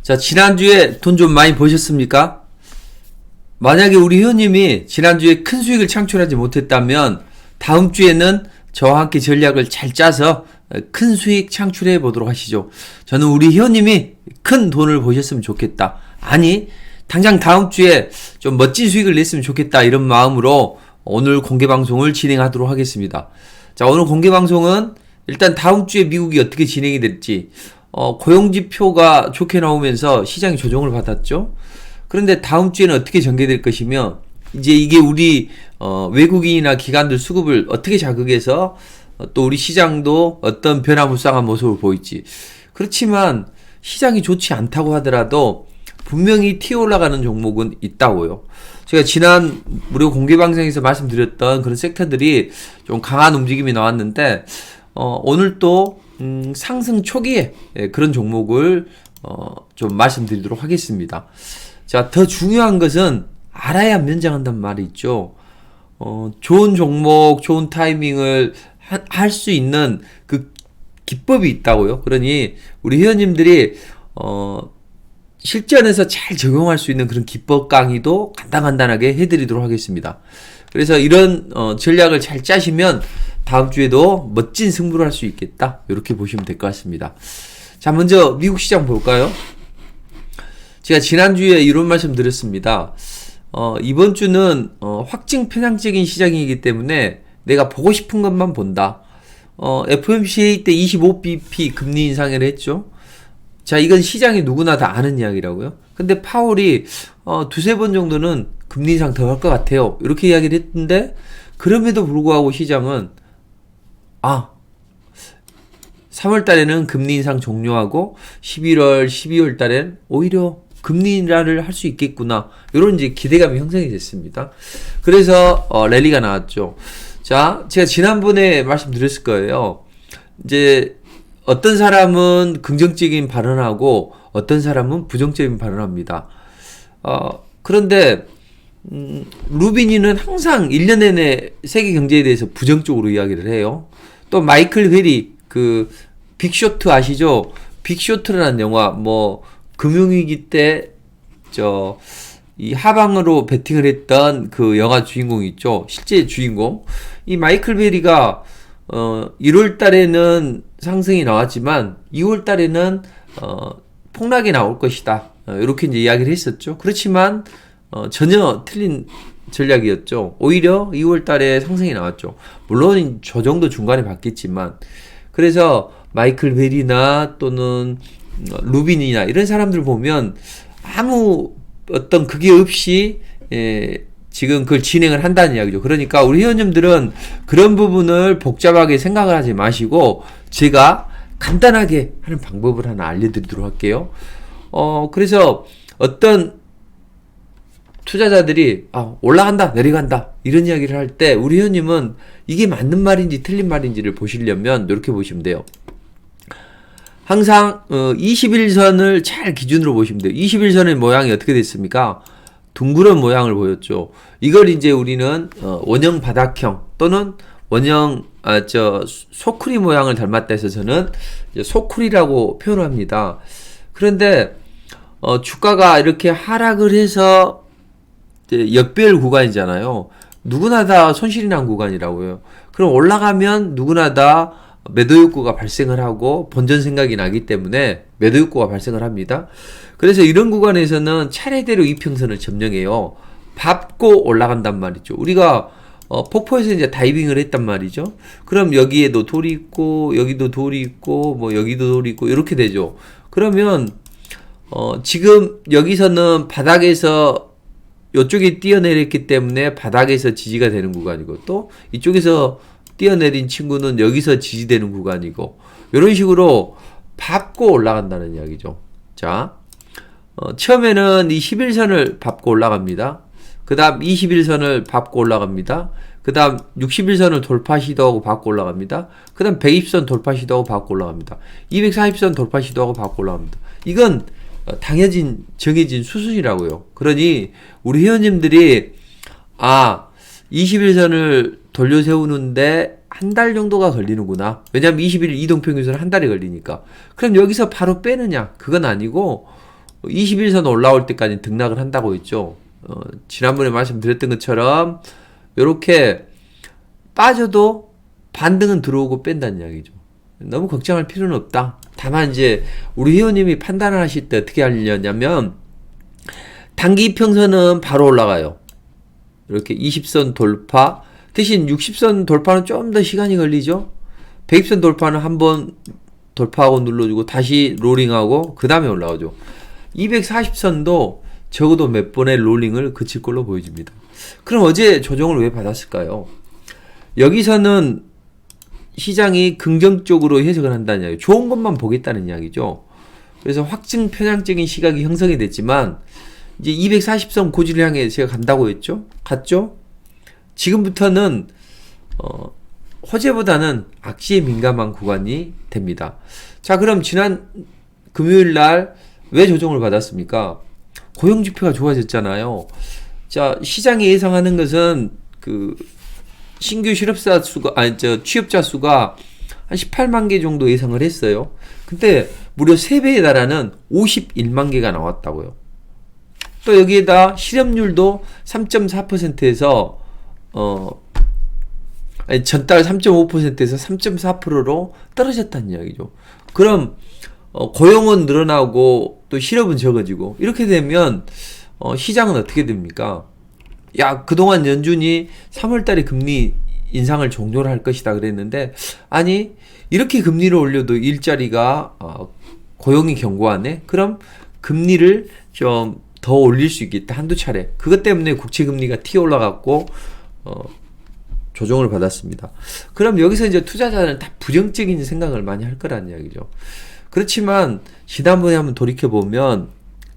자, 지난주에 돈 좀 많이 버셨습니까? 만약에 우리 회원님이 지난주에 큰 수익을 창출하지 못했다면 다음 주에는 저와 함께 전략을 잘 짜서 큰 수익 창출해 보도록 하시죠. 저는 우리 회원님이 큰 돈을 버셨으면 좋겠다. 아니, 당장 다음 주에 좀 멋진 수익을 냈으면 좋겠다. 이런 마음으로 오늘 공개방송을 진행하도록 하겠습니다. 자, 오늘 공개방송은 일단 다음 주에 미국이 어떻게 진행이 될지, 고용지표가 좋게 나오면서 시장이 조정을 받았죠. 그런데 다음 주에는 어떻게 전개될 것이며, 이제 이게 우리 외국인이나 기관들 수급을 어떻게 자극해서 또 우리 시장도 어떤 변화무쌍한 모습을 보일지. 그렇지만 시장이 좋지 않다고 하더라도 분명히 튀어 올라가는 종목은 있다고요. 제가 지난 무료 공개 방송에서 말씀드렸던 그런 섹터들이 좀 강한 움직임이 나왔는데, 오늘 또 상승 초기에 그런 종목을 좀 말씀드리도록 하겠습니다. 자, 더 중요한 것은 알아야 면장한단 말이 있죠. 좋은 종목, 좋은 타이밍을 할 수 있는 그 기법이 있다고요. 그러니 우리 회원님들이 실전에서 잘 적용할 수 있는 그런 기법 강의도 간단하게 해드리도록 하겠습니다. 그래서 이런 전략을 잘 짜시면 다음 주에도 멋진 승부를 할 수 있겠다. 이렇게 보시면 될 것 같습니다. 자, 먼저 미국 시장 볼까요? 제가 지난주에 이런 말씀 드렸습니다. 이번 주는 확증 편향적인 시장이기 때문에 내가 보고 싶은 것만 본다. FOMC 때 25bp 금리 인상을 했죠. 자, 이건 시장이 누구나 다 아는 이야기라고요. 근데 파월이 두세 번 정도는 금리 인상 더 할 것 같아요. 이렇게 이야기를 했는데, 그럼에도 불구하고 시장은 3월 달에는 금리 인상 종료하고 11월, 12월 달엔 오히려 금리 인하를 할 수 있겠구나. 이런 이제 기대감이 형성이 됐습니다. 그래서 랠리가 나왔죠. 자, 제가 지난번에 말씀드렸을 거예요. 이제 어떤 사람은 긍정적인 발언하고 어떤 사람은 부정적인 발언합니다. 그런데 루비니는 항상 1년 내내 세계 경제에 대해서 부정적으로 이야기를 해요. 또 마이클 베리, 그 빅쇼트 아시죠? 빅쇼트라는 영화, 금융위기 때 이 하방으로 베팅을 했던 그 영화 주인공이 있죠. 실제 주인공. 이 마이클 베리가 1월 달에는 상승이 나왔지만 2월 달에는 폭락이 나올 것이다. 이렇게 이제 이야기를 했었죠. 그렇지만 전혀 틀린 전략이었죠. 오히려 2월 달에 상승이 나왔죠. 물론 저 정도 중간에 바뀌었지만, 그래서 마이클 베리나 또는 루빈이나 이런 사람들 보면 아무 어떤 그게 없이 지금 그걸 진행을 한다는 이야기죠. 그러니까 우리 회원님들은 그런 부분을 복잡하게 생각을 하지 마시고 제가 간단하게 하는 방법을 하나 알려드리도록 할게요. 그래서 어떤 투자자들이 올라간다 내려간다 이런 이야기를 할 때 우리 회원님은 이게 맞는 말인지 틀린 말인지를 보시려면 이렇게 보시면 돼요. 항상 21선을 잘 기준으로 보시면 돼요. 21선의 모양이 어떻게 됐습니까? 둥그런 모양을 보였죠. 이걸 이제 우리는 원형 바닥형 또는 원형 소쿠리 모양을 닮았다 해서 저는 소쿠리라고 표현을 합니다. 그런데 주가가 이렇게 하락을 해서 역별 구간이잖아요. 누구나 다 손실이 난 구간이라고요. 그럼 올라가면 누구나 다 매도 욕구가 발생을 하고 본전 생각이 나기 때문에 매도 욕구가 발생을 합니다. 그래서 이런 구간에서는 차례대로 이평선을 점령해요. 밟고 올라간단 말이죠. 우리가 폭포에서 이제 다이빙을 했단 말이죠. 그럼 여기에도 돌이 있고 여기도 돌이 있고 여기도 돌이 있고 이렇게 되죠. 그러면 지금 여기서는 바닥에서 이쪽에 뛰어내렸기 때문에 바닥에서 지지가 되는 구간이고, 또 이쪽에서 뛰어내린 친구는 여기서 지지되는 구간이고, 이런 식으로 밟고 올라간다는 이야기죠. 자, 처음에는 이 11선을 밟고 올라갑니다. 그 다음 21선을 밟고 올라갑니다. 그 다음 61선을 돌파 시도하고 밟고 올라갑니다. 그 다음 120선 돌파 시도하고 밟고 올라갑니다. 240선 돌파 시도하고 밟고 올라갑니다. 이건 정해진 수순이라고요. 그러니 우리 회원님들이 21선을 돌려 세우는데 한 달 정도가 걸리는구나. 왜냐하면 21일 이동평균선 한 달이 걸리니까. 그럼 여기서 바로 빼느냐? 그건 아니고 21선 올라올 때까지 등락을 한다고 했죠. 지난번에 말씀드렸던 것처럼 이렇게 빠져도 반등은 들어오고 뺀다는 이야기죠. 너무 걱정할 필요는 없다. 다만 이제 우리 회원님이 판단을 하실 때 어떻게 하려냐면 단기 이평선은 바로 올라가요. 이렇게 20선 돌파 대신 60선 돌파는 좀 더 시간이 걸리죠. 120선 돌파는 한번 돌파하고 눌러주고 다시 롤링하고 그 다음에 올라오죠. 240선도 적어도 몇 번의 롤링을 그칠 걸로 보여집니다. 그럼 어제 조정을 왜 받았을까요? 여기서는 시장이 긍정적으로 해석을 한다는 이야기, 좋은 것만 보겠다는 이야기죠. 그래서 확증 편향적인 시각이 형성이 됐지만 이제 240선 고지를 향해 제가 간다고 했죠. 갔죠. 지금부터는 호재보다는 악시에 민감한 구간이 됩니다. 자, 그럼 지난 금요일 날 왜 조정을 받았습니까? 고용지표가 좋아졌잖아요. 자, 시장이 예상하는 것은 그 신규 실업자 수가 취업자 수가 한 18만 개 정도 예상을 했어요. 근데 무려 3배에 달하는 51만 개가 나왔다고요. 또 여기에다 실업률도 3.4%에서 전달 3.5%에서 3.4%로 떨어졌다는 이야기죠. 그럼 고용은 늘어나고 또 실업은 적어지고 이렇게 되면 시장은 어떻게 됩니까? 야, 그동안 연준이 3월달에 금리 인상을 종료를 할 것이다 그랬는데 아니 이렇게 금리를 올려도 일자리가 고용이 견고하네. 그럼 금리를 좀 더 올릴 수 있겠다. 한두 차례. 그것 때문에 국채 금리가 튀어 올라갔고 조정을 받았습니다. 그럼 여기서 이제 투자자는 다 부정적인 생각을 많이 할 거라는 이야기죠. 그렇지만 지난번에 한번 돌이켜 보면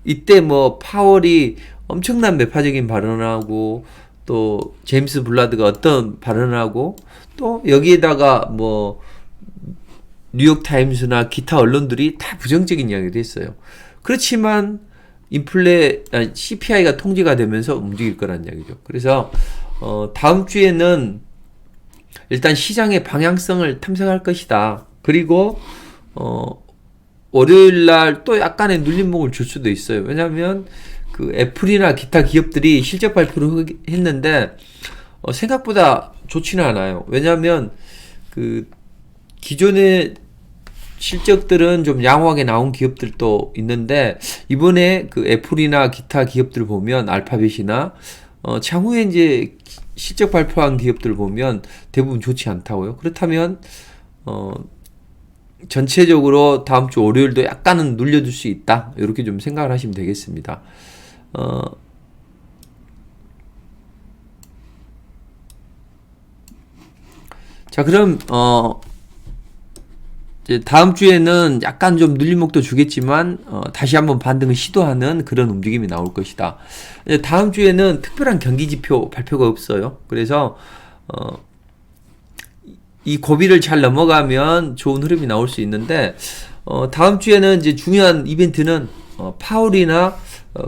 이때 뭐 파월이 엄청난 매파적인 발언을 하고 또 제임스 블라드가 어떤 발언을 하고 또 여기에다가 뭐 뉴욕타임스나 기타 언론들이 다 부정적인 이야기를 했어요. 그렇지만 CPI가 통제가 되면서 움직일 거란 이야기죠. 그래서 다음 주에는 일단 시장의 방향성을 탐색할 것이다. 그리고 월요일 날 또 약간의 눌림목을 줄 수도 있어요. 왜냐하면 그 애플이나 기타 기업들이 실적 발표를 했는데 생각보다 좋지는 않아요. 왜냐하면 그 기존의 실적들은 좀 양호하게 나온 기업들도 있는데 이번에 그 애플이나 기타 기업들 보면 알파벳이나 향후에 이제 실적 발표한 기업들 보면 대부분 좋지 않다고요. 그렇다면 전체적으로 다음 주 월요일도 약간은 눌려줄 수 있다. 이렇게 좀 생각을 하시면 되겠습니다. 자, 그럼 이제 다음 주에는 약간 좀 눌림목도 주겠지만 다시 한번 반등을 시도하는 그런 움직임이 나올 것이다. 다음 주에는 특별한 경기지표 발표가 없어요. 그래서 이 고비를 잘 넘어가면 좋은 흐름이 나올 수 있는데 다음 주에는 이제 중요한 이벤트는 파월이나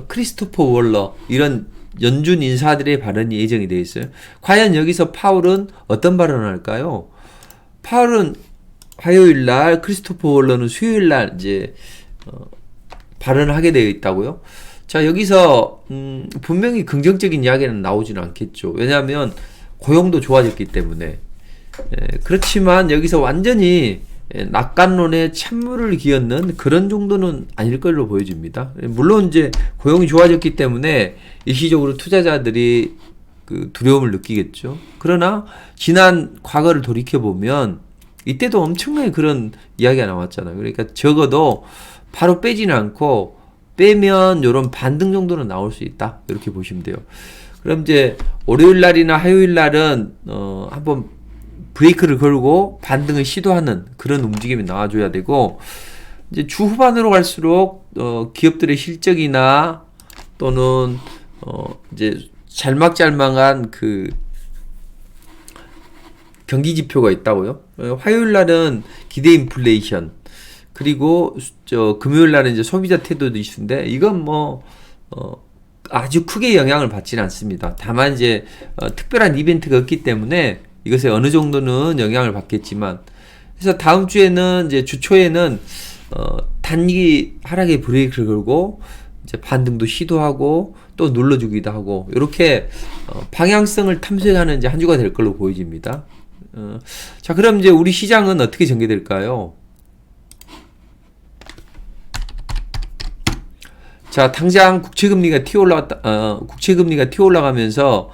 크리스토퍼 월러 이런 연준 인사들의 발언이 예정이 되어 있어요. 과연 여기서 파월은 어떤 발언을 할까요? 파월은 화요일 날, 크리스토퍼 월러는 수요일 날 이제 발언을 하게 되어 있다고요. 자, 여기서 분명히 긍정적인 이야기는 나오지는 않겠죠. 왜냐하면 고용도 좋아졌기 때문에. 그렇지만 여기서 완전히 낙관론에 찬물을 기얹는 그런 정도는 아닐 걸로 보여집니다. 물론 이제 고용이 좋아졌기 때문에 일시적으로 투자자들이 그 두려움을 느끼겠죠. 그러나 지난 과거를 돌이켜 보면 이때도 엄청나게 그런 이야기가 나왔잖아요. 그러니까 적어도 바로 빼지는 않고 빼면 이런 반등 정도는 나올 수 있다. 이렇게 보시면 돼요. 그럼 이제 월요일 날이나 화요일 날은 한번 브레이크를 걸고 반등을 시도하는 그런 움직임이 나와줘야 되고 이제 주 후반으로 갈수록 기업들의 실적이나 또는 이제 잘막잘막한 그 경기 지표가 있다고요. 화요일 날은 기대 인플레이션 그리고 금요일 날은 이제 소비자 태도도 이슈인데 이건 뭐 아주 크게 영향을 받지는 않습니다. 다만 이제 특별한 이벤트가 없기 때문에 이것에 어느 정도는 영향을 받겠지만 그래서 다음 주에는 이제 주 초에는 단기 하락의 브레이크를 걸고 이제 반등도 시도하고 또 눌러주기도 하고 이렇게 방향성을 탐색하는 이제 한 주가 될 걸로 보여집니다. 자, 그럼 이제 우리 시장은 어떻게 전개될까요? 자, 당장 국채금리가 튀어 올라가면서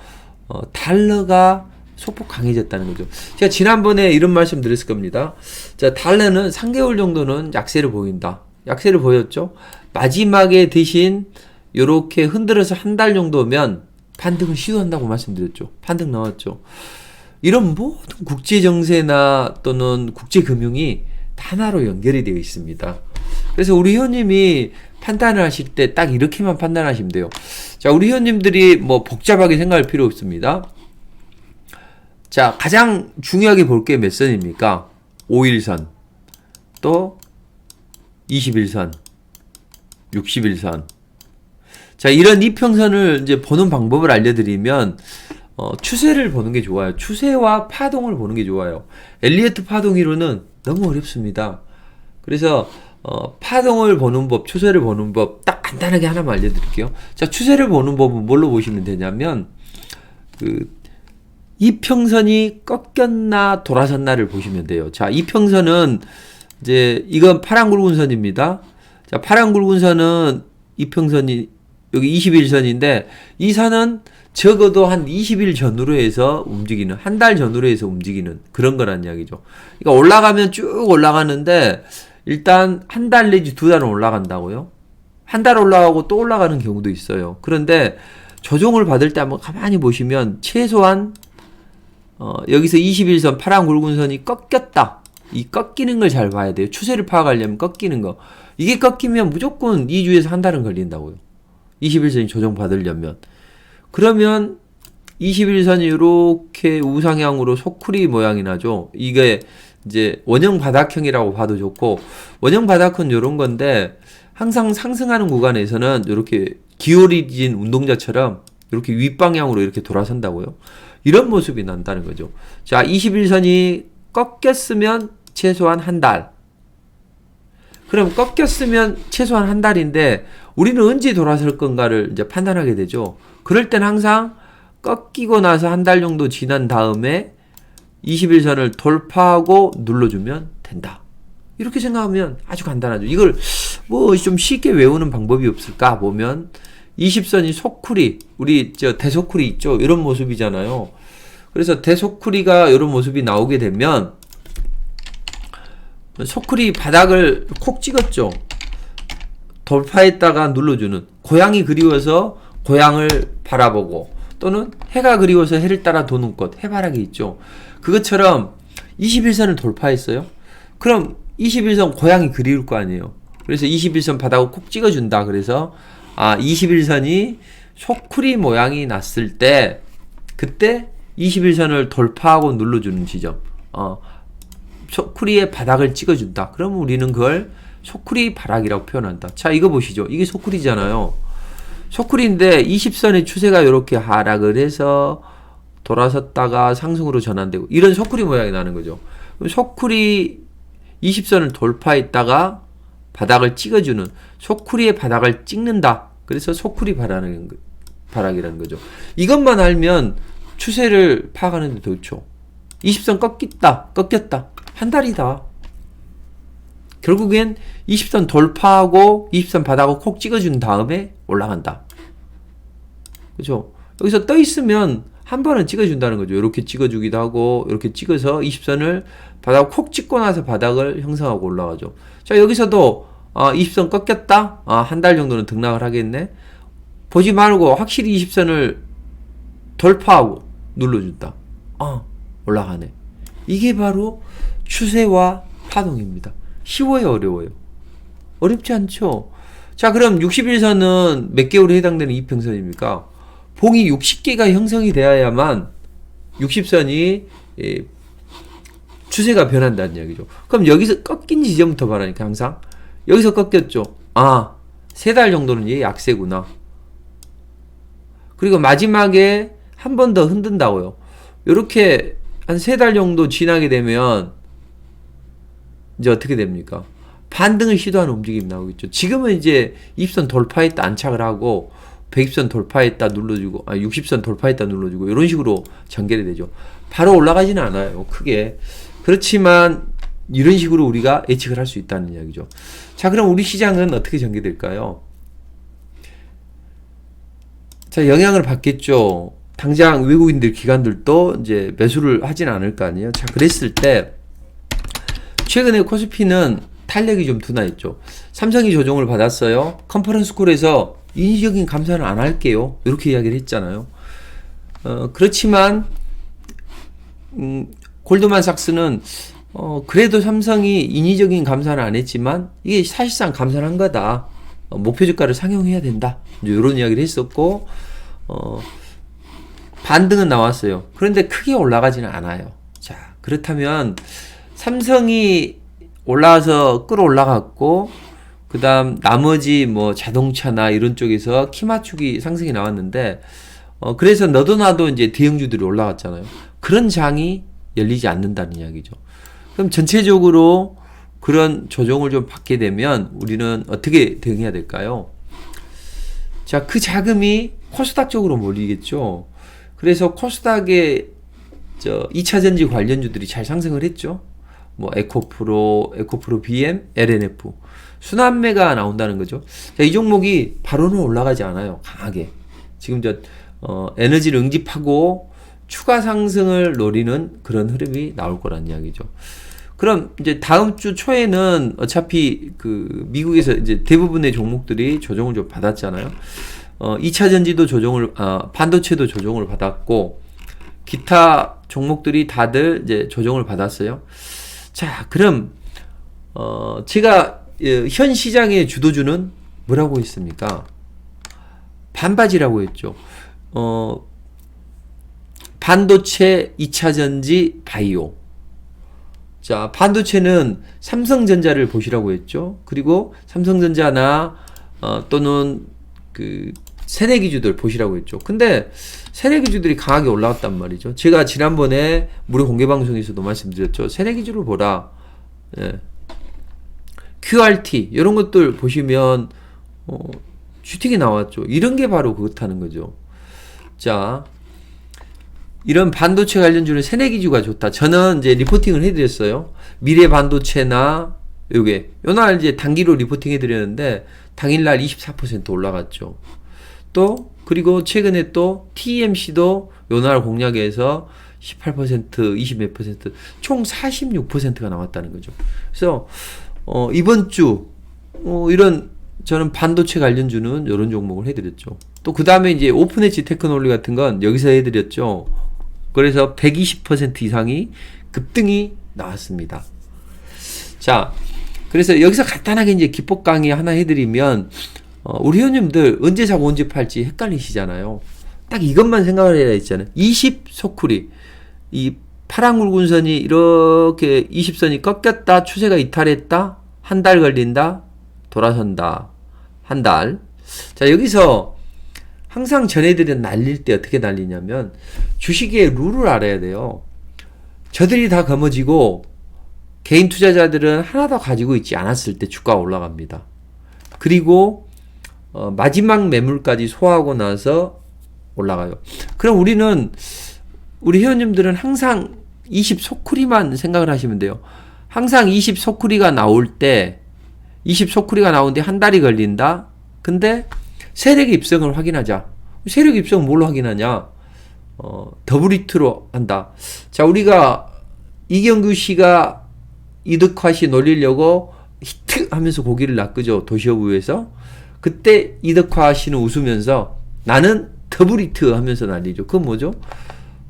달러가 소폭 강해졌다는 거죠. 제가 지난번에 이런 말씀 드렸을 겁니다. 자, 달러는 3개월 정도는 약세를 보인다. 약세를 보였죠. 마지막에 대신 요렇게 흔들어서 한 달 정도면 반등을 시도한다고 말씀드렸죠. 반등 나왔죠. 이런 모든 국제 정세나 또는 국제 금융이 하나로 연결이 되어 있습니다. 그래서 우리 회원님이 판단을 하실 때 딱 이렇게만 판단하시면 돼요. 자, 우리 회원님들이 뭐 복잡하게 생각할 필요 없습니다. 자, 가장 중요하게 볼 게 몇 선입니까? 5일선, 또 21선, 61선. 자, 이런 이평선을 이제 보는 방법을 알려드리면, 추세를 보는 게 좋아요. 추세와 파동을 보는 게 좋아요. 엘리어트 파동이론은 너무 어렵습니다. 그래서, 파동을 보는 법, 추세를 보는 법, 딱 간단하게 하나만 알려드릴게요. 자, 추세를 보는 법은 뭘로 보시면 되냐면, 이평선이 꺾였나 돌아섰나를 보시면 돼요. 자, 이평선은 이제 이건 파란 굵은 선입니다. 자, 파란 굵은 선은 이평선이 여기 21선인데 이 선은 적어도 한 20일 전후로 해서 움직이는, 한 달 전후로 해서 움직이는 그런 거란 이야기죠. 그러니까 올라가면 쭉 올라가는데 일단 한 달 내지 두 달은 올라간다고요. 한 달 올라가고 또 올라가는 경우도 있어요. 그런데 조정을 받을 때 한번 가만히 보시면 최소한 여기서 21선 파란 굵은 선이 꺾였다. 이 꺾이는 걸 잘 봐야 돼요. 추세를 파악하려면 꺾이는 거. 이게 꺾이면 무조건 2주에서 한 달은 걸린다고요. 21선이 조정 받으려면. 그러면 21선이 이렇게 우상향으로 소쿠리 모양이 나죠. 이게 이제 원형 바닥형이라고 봐도 좋고, 원형 바닥은 이런 건데 항상 상승하는 구간에서는 이렇게 기울어진 운동자처럼 이렇게 윗방향으로 이렇게 돌아선다고요. 이런 모습이 난다는 거죠. 자, 21선이 꺾였으면 최소한 한 달. 그럼 꺾였으면 최소한 한 달인데 우리는 언제 돌아설 건가를 이제 판단하게 되죠. 그럴 땐 항상 꺾이고 나서 한 달 정도 지난 다음에 21선을 돌파하고 눌러주면 된다. 이렇게 생각하면 아주 간단하죠. 이걸 뭐 좀 쉽게 외우는 방법이 없을까 보면 20선이 소쿠리, 우리 대소쿠리 있죠. 이런 모습이잖아요. 그래서 대소쿠리가 이런 모습이 나오게 되면 소쿠리 바닥을 콕 찍었죠. 돌파했다가 눌러주는, 고양이 그리워서 고향을 바라보고 또는 해가 그리워서 해를 따라 도는 꽃, 해바라기 있죠. 그것처럼 21선을 돌파했어요. 그럼 21선 고향이 그리울 거 아니에요. 그래서 21선 바닥을 콕 찍어준다. 그래서 21선이 소쿠리 모양이 났을 때 그때 21선을 돌파하고 눌러주는 지점, 소쿠리의 바닥을 찍어준다. 그러면 우리는 그걸 소쿠리 바닥이라고 표현한다. 자, 이거 보시죠. 이게 소쿠리잖아요. 소쿠리인데 20선의 추세가 이렇게 하락을 해서 돌아섰다가 상승으로 전환되고 이런 소쿠리 모양이 나는 거죠. 그럼 소쿠리 20선을 돌파했다가 바닥을 찍어주는, 소쿠리의 바닥을 찍는다. 그래서 소쿠리 바닥이라는 거죠. 이것만 알면 추세를 파악하는 데 좋죠. 20선 꺾였다. 한 달이다. 결국엔 20선 돌파하고 20선 바닥을 콕 찍어준 다음에 올라간다. 그죠? 여기서 떠 있으면 한 번은 찍어준다는 거죠. 이렇게 찍어주기도 하고, 이렇게 찍어서 20선을 바닥을 콕 찍고 나서 바닥을 형성하고 올라가죠. 자, 여기서도 20선 꺾였다? 한 달 정도는 등락을 하겠네? 보지 말고 확실히 20선을 돌파하고 눌러준다. 올라가네. 이게 바로 추세와 파동입니다. 쉬워요, 어려워요? 어렵지 않죠? 자, 그럼 61선은 몇 개월에 해당되는 이평선입니까? 봉이 60개가 형성이 되어야만 60선이 추세가 변한다는 이야기죠. 그럼 여기서 꺾인 지점부터 말하니까 항상 여기서 꺾였죠. 3달 정도는 얘 약세구나. 그리고 마지막에 한 번 더 흔든다고요. 이렇게 한 3달 정도 지나게 되면 이제 어떻게 됩니까? 반등을 시도하는 움직임이 나오고 있죠. 지금은 이제 입선 돌파했다 안착을 하고 120선 돌파했다 눌러주고 60선 돌파했다 눌러주고 이런 식으로 전개가 되죠. 바로 올라가지는 않아요. 크게. 그렇지만 이런 식으로 우리가 예측을 할 수 있다는 이야기죠. 자, 그럼 우리 시장은 어떻게 전개될까요? 자, 영향을 받겠죠. 당장 외국인들 기관들도 이제 매수를 하진 않을 거 아니에요. 자, 그랬을 때 최근에 코스피는 탄력이 좀 둔화했죠. 삼성이 조정을 받았어요. 컨퍼런스 콜에서 인위적인 감사는 안 할게요. 이렇게 이야기를 했잖아요. 그렇지만 골드만삭스는 그래도 삼성이 인위적인 감사는 안 했지만 이게 사실상 감사를 한 거다. 목표 주가를 상향해야 된다. 이런 이야기를 했었고 반등은 나왔어요. 그런데 크게 올라가지는 않아요. 자, 그렇다면 삼성이 올라와서 끌어올라갔고 그 다음 나머지 뭐 자동차나 이런 쪽에서 키 맞추기 상승이 나왔는데 그래서 너도 나도 이제 대형주들이 올라갔잖아요. 그런 장이 열리지 않는다는 이야기죠. 그럼 전체적으로 그런 조정을 좀 받게 되면 우리는 어떻게 대응해야 될까요? 자, 그 자금이 코스닥 쪽으로 몰리겠죠. 그래서 코스닥의 2차전지 관련주들이 잘 상승을 했죠. 뭐 에코프로 BM, LNF 순환매가 나온다는 거죠. 자, 이 종목이 바로는 올라가지 않아요. 강하게. 지금 에너지를 응집하고 추가 상승을 노리는 그런 흐름이 나올 거란 이야기죠. 그럼 이제 다음 주 초에는 어차피 미국에서 이제 대부분의 종목들이 조정을 좀 받았잖아요. 2차 전지도 반도체도 조정을 받았고 기타 종목들이 다들 이제 조정을 받았어요. 자, 그럼 제가 현 시장의 주도주는 뭐라고 했습니까? 반바지라고 했죠. 반도체, 2차전지, 바이오. 자, 반도체는 삼성전자를 보시라고 했죠. 그리고 삼성전자나 또는 새내기주들 보시라고 했죠. 근데 새내기주들이 강하게 올라왔단 말이죠. 제가 지난번에 무료 공개방송에서도 말씀드렸죠. 새내기주를 보라. 예. QRT 이런 것들 보시면 슈팅이 나왔죠. 이런 게 바로 그렇다는 거죠. 자, 이런 반도체 관련주는 새내기주가 좋다. 저는 이제 리포팅을 해드렸어요. 미래 반도체나 요날 이제 단기로 리포팅 해드렸는데 당일날 24% 올라갔죠. 또 그리고 최근에 또 TMC도 요날 공략에서 18%, 20 몇 퍼센트, 총 46%가 나왔다는 거죠. 그래서 이번 주 이런 저는 반도체 관련주는 이런 종목을 해드렸죠. 또 그 다음에 이제 오픈 엣지 테크놀로지 같은 건 여기서 해드렸죠. 그래서 120% 이상이 급등이 나왔습니다. 자, 그래서 여기서 간단하게 이제 기법 강의 하나 해드리면 우리 회원님들 언제 사고 언제 팔지 헷갈리시잖아요. 딱 이것만 생각을 해야 있잖아요. 20 소쿠리 이 파란 굵은 선이 이렇게 20선이 꺾였다, 추세가 이탈했다, 한 달 걸린다, 돌아선다, 한 달. 자, 여기서 항상 전해드린 날릴 때 어떻게 날리냐면 주식의 룰을 알아야 돼요. 저들이 다 거머쥐고 개인 투자자들은 하나도 가지고 있지 않았을 때 주가가 올라갑니다. 그리고 마지막 매물까지 소화하고 나서 올라가요. 그럼 우리 회원님들은 항상 20 소쿠리만 생각을 하시면 돼요. 항상 20 소쿠리가 나올 때 20 소쿠리가 나오는데 한 달이 걸린다. 근데 세력 입성을 확인하자. 세력 입성은 뭘로 확인하냐? 더블히트로 한다. 자, 우리가 이경규 씨가 이덕화 씨 놀리려고 히트 하면서 고기를 낚으죠. 도시어부에서. 그때 이덕화 씨는 웃으면서 나는 더블히트 하면서 날리죠. 그건 뭐죠?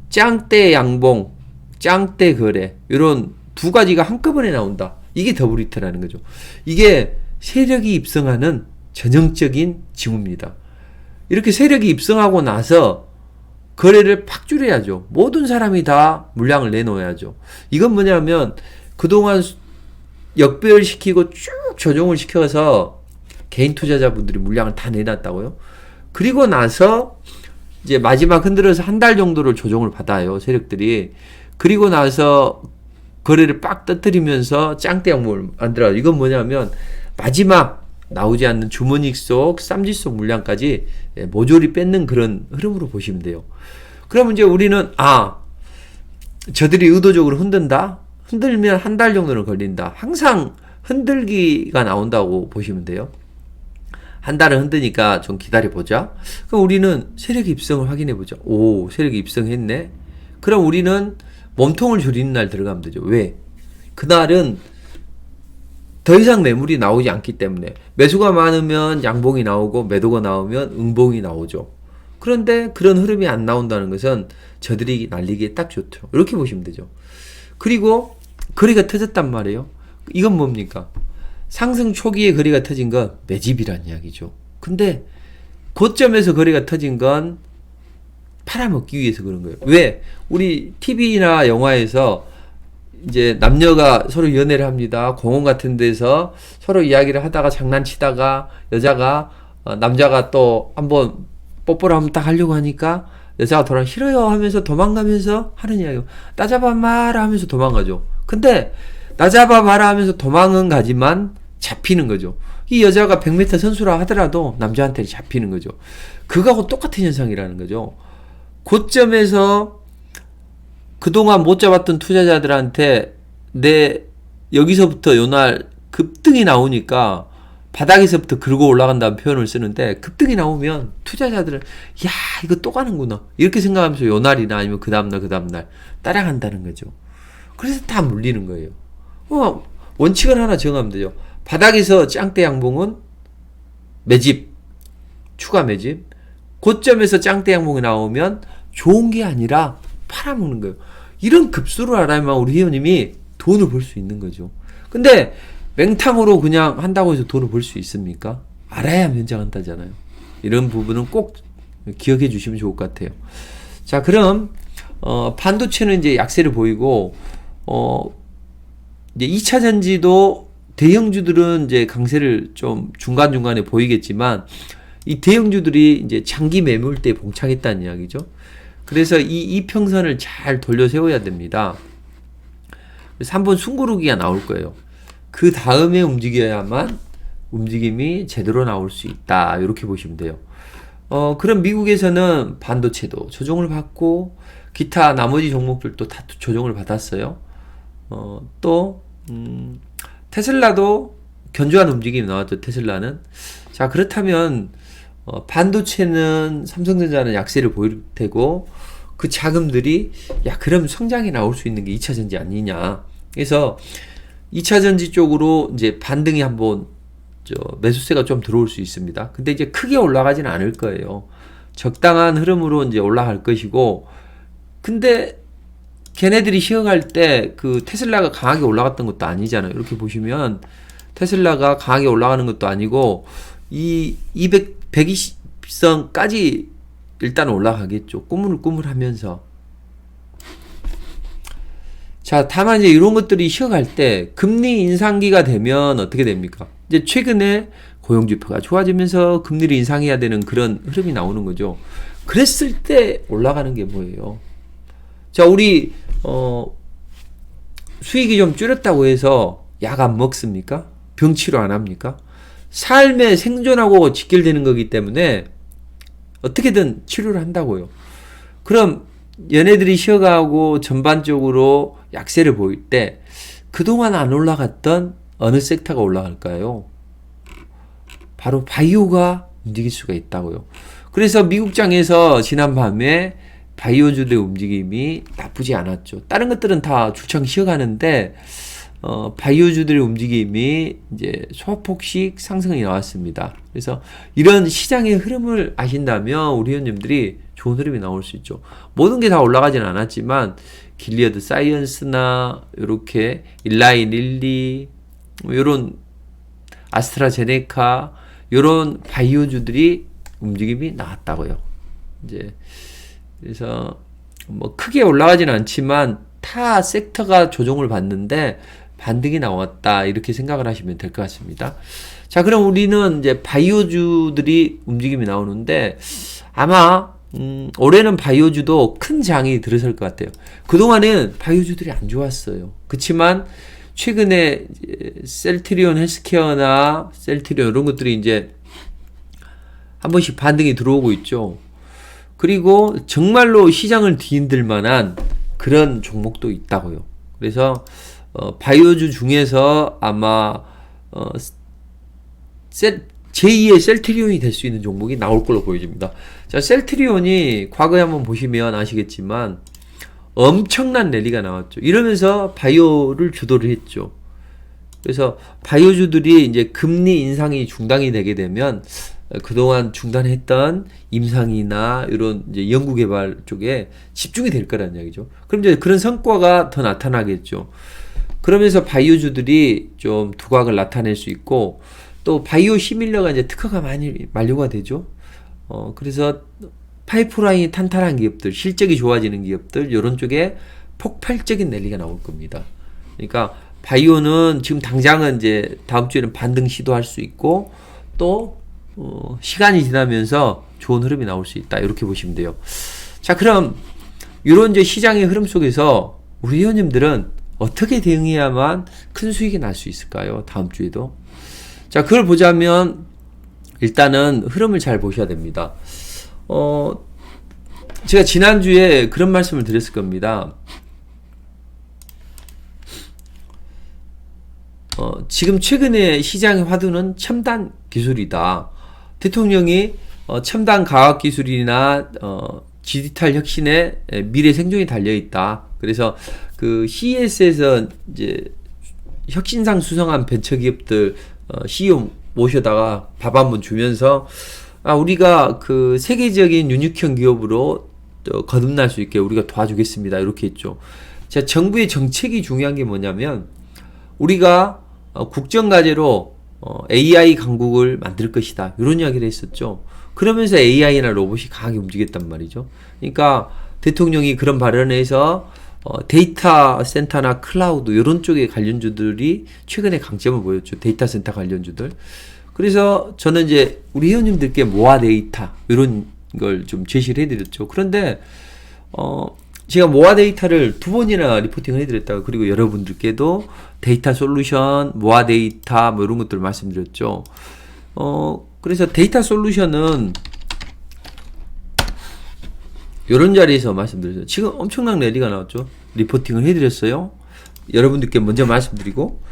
짱대 양봉, 짱대 거래. 이런 두 가지가 한꺼번에 나온다. 이게 더블히트라는 거죠. 이게 세력이 입성하는 전형적인 징후입니다. 이렇게 세력이 입성하고 나서 거래를 팍 줄여야죠. 모든 사람이 다 물량을 내놓아야죠. 이건 뭐냐면 그동안 역배열시키고 쭉 조정을 시켜서 개인 투자자분들이 물량을 다 내놨다고요. 그리고 나서 이제 마지막 흔들어서 한 달 정도를 조정을 받아요. 세력들이. 그리고 나서 거래를 빡 떠뜨리면서 짱대 양봉을 만들어요. 이건 뭐냐면 마지막 나오지 않는 주머니 속 쌈지 속 물량까지 모조리 뺏는 그런 흐름으로 보시면 돼요. 그러면 이제 우리는 저들이 의도적으로 흔든다? 흔들면 한 달 정도는 걸린다. 항상 흔들기가 나온다고 보시면 돼요. 한 달은 흔드니까 좀 기다려보자. 그럼 우리는 세력 입성을 확인해보자. 오, 세력이 입성했네. 그럼 우리는 몸통을 줄이는 날 들어가면 되죠. 왜? 그날은 더 이상 매물이 나오지 않기 때문에 매수가 많으면 양봉이 나오고 매도가 나오면 음봉이 나오죠. 그런데 그런 흐름이 안 나온다는 것은 저들이 날리기에 딱 좋죠. 이렇게 보시면 되죠. 그리고 거래가 터졌단 말이에요. 이건 뭡니까? 상승 초기에 거래가 터진 건 매집이란 이야기죠. 근데 고점에서 거래가 터진 건 팔아먹기 위해서 그런 거예요. 왜? 우리 TV나 영화에서 이제 남녀가 서로 연애를 합니다. 공원 같은 데서 서로 이야기를 하다가 장난치다가 여자가 남자가 또 한번 뽀뽀를 한번 딱 하려고 하니까 여자가 돌아 싫어요 하면서 도망가면서 하는 이야기. 나잡아 마라 하면서 도망가죠. 근데 나잡아 마라 하면서 도망은 가지만 잡히는 거죠. 이 여자가 100m 선수라 하더라도 남자한테 잡히는 거죠. 그거하고 똑같은 현상이라는 거죠. 고점에서 그동안 못 잡았던 투자자들한테 여기서부터 요날 급등이 나오니까 바닥에서부터 긁어 올라간다는 표현을 쓰는데 급등이 나오면 투자자들은 야 이거 또 가는구나 이렇게 생각하면서 요날이나 아니면 그 다음날 따라간다는 거죠. 그래서 다 물리는 거예요. 원칙을 하나 정하면 되죠. 바닥에서 짱대 양봉은 매집, 추가 매집. 고점에서 짱대 양봉이 나오면 좋은 게 아니라 팔아먹는 거예요. 이런 급수를 알아야만 우리 회원님이 돈을 벌 수 있는 거죠. 근데 맹탕으로 그냥 한다고 해서 돈을 벌 수 있습니까? 알아야 면장한다잖아요. 이런 부분은 꼭 기억해 주시면 좋을 것 같아요. 자, 그럼 반도체는 이제 약세를 보이고 이제 2차 전지도 대형주들은 이제 강세를 좀 중간중간에 보이겠지만 이 대형주들이 이제 장기 매물대에 봉착했다는 이야기죠. 그래서 이 이평선을 잘 돌려 세워야 됩니다. 그래서 한번 숨고르기가 나올 거예요. 그 다음에 움직여야만 움직임이 제대로 나올 수 있다. 이렇게 보시면 돼요. 그럼 미국에서는 반도체도 조정을 받고 기타 나머지 종목들도 다 조정을 받았어요. 테슬라도 견조한 움직임이 나왔죠. 테슬라는. 자, 그렇다면 반도체는 삼성전자는 약세를 보일 테고 그 자금들이 그럼 성장이 나올 수 있는 게 2차 전지 아니냐. 그래서 2차 전지 쪽으로 이제 반등이 한번 매수세가 좀 들어올 수 있습니다. 근데 이제 크게 올라가지는 않을 거예요. 적당한 흐름으로 이제 올라갈 것이고, 근데 걔네들이 쉬어갈 때 그 테슬라가 강하게 올라갔던 것도 아니잖아요. 이렇게 보시면 테슬라가 강하게 올라가는 것도 아니고 이 120선까지 일단 올라가겠죠. 꾸물꾸물하면서. 자, 다만 이제 이런 것들이 쉬어갈 때 금리 인상기가 되면 어떻게 됩니까? 이제 최근에 고용지표가 좋아지면서 금리를 인상해야 되는 그런 흐름이 나오는 거죠. 그랬을 때 올라가는 게 뭐예요? 자, 우리 수익이 좀 줄였다고 해서 약 안 먹습니까? 병치료 안 합니까? 삶의 생존하고 직결되는 거기 때문에 어떻게든 치료를 한다고요. 그럼 얘네들이 쉬어가고 전반적으로 약세를 보일 때 그동안 안 올라갔던 어느 섹터가 올라갈까요? 바로 바이오가 움직일 수가 있다고요. 그래서 미국장에서 지난밤에 바이오주들의 움직임이 나쁘지 않았죠. 다른 것들은 다 주창 쉬어가는데 바이오주들의 움직임이 이제 소폭씩 상승이 나왔습니다. 그래서 이런 시장의 흐름을 아신다면 우리 회원님들이 좋은 흐름이 나올 수 있죠. 모든 게 다 올라가진 않았지만 길리어드 사이언스나 이렇게 일라인 릴리 이런 아스트라제네카 이런 바이오주들이 움직임이 나왔다고요. 이제 그래서 뭐 크게 올라가진 않지만 타 섹터가 조정을 받는데 반등이 나왔다 이렇게 생각을 하시면 될 것 같습니다. 자, 그럼 우리는 이제 바이오주들이 움직임이 나오는데 아마 올해는 바이오주도 큰 장이 들어설 것 같아요. 그동안은 바이오주들이 안 좋았어요. 그렇지만 최근에 셀트리온 헬스케어나 셀트리온 이런 것들이 이제 한 번씩 반등이 들어오고 있죠. 그리고 정말로 시장을 뒤흔들 만한 그런 종목도 있다고요. 그래서 바이오주 중에서 아마 제2의 셀트리온이 될 수 있는 종목이 나올 걸로 보여집니다. 자, 셀트리온이 과거에 한번 보시면 아시겠지만 엄청난 랠리가 나왔죠. 이러면서 바이오를 주도를 했죠. 그래서 바이오주들이 이제 금리 인상이 중단이 되게 되면 그동안 중단했던 임상이나 이런 이제 연구개발 쪽에 집중이 될 거라는 이야기죠. 그럼 이제 그런 성과가 더 나타나겠죠. 그러면서 바이오주들이 좀 두각을 나타낼 수 있고, 또 바이오 시밀러가 이제 특허가 많이 만료가 되죠. 그래서 파이프라인이 탄탄한 기업들, 실적이 좋아지는 기업들, 이런 쪽에 폭발적인 랠리가 나올 겁니다. 그러니까 바이오는 지금 당장은 이제 다음 주에는 반등 시도할 수 있고, 또 시간이 지나면서 좋은 흐름이 나올 수 있다, 이렇게 보시면 돼요. 자, 그럼 이런 이제 시장의 흐름 속에서 우리 회원님들은 어떻게 대응해야만 큰 수익이 날 수 있을까요? 다음 주에도. 자, 그걸 보자면 일단은 흐름을 잘 보셔야 됩니다. 제가 지난주에 그런 말씀을 드렸을 겁니다. 지금 최근에 시장의 화두는 첨단 기술이다. 대통령이 첨단 과학 기술이나 디지털 혁신의 미래 생존이 달려 있다. 그래서 그 CES에서 이제 혁신상 수상한 벤처기업들 CEO 모셔다가 밥 한번 주면서 우리가 그 세계적인 유니크형 기업으로 거듭날 수 있게 우리가 도와주겠습니다, 이렇게 했죠. 자, 정부의 정책이 중요한 게 뭐냐면 우리가 국정과제로 AI 강국을 만들 것이다, 이런 이야기를 했었죠. 그러면서 AI나 로봇이 강하게 움직였단 말이죠. 그러니까 대통령이 그런 발언을 해서 데이터 센터나 클라우드 이런 쪽의 관련주들이 최근에 강점을 보였죠. 데이터 센터 관련주들. 그래서 저는 이제 우리 회원님들께 모아 데이터 이런 걸 좀 제시를 해드렸죠. 그런데 제가 모아 데이터를 2번이나 리포팅을 해드렸다고, 그리고 여러분들께도 데이터 솔루션, 모아 데이터 뭐 이런 것들을 말씀드렸죠. 그래서 데이터 솔루션은 이런 자리에서 말씀드렸어요. 지금 엄청난 랠리가 나왔죠. 리포팅을 해드렸어요. 여러분들께 먼저 말씀드리고,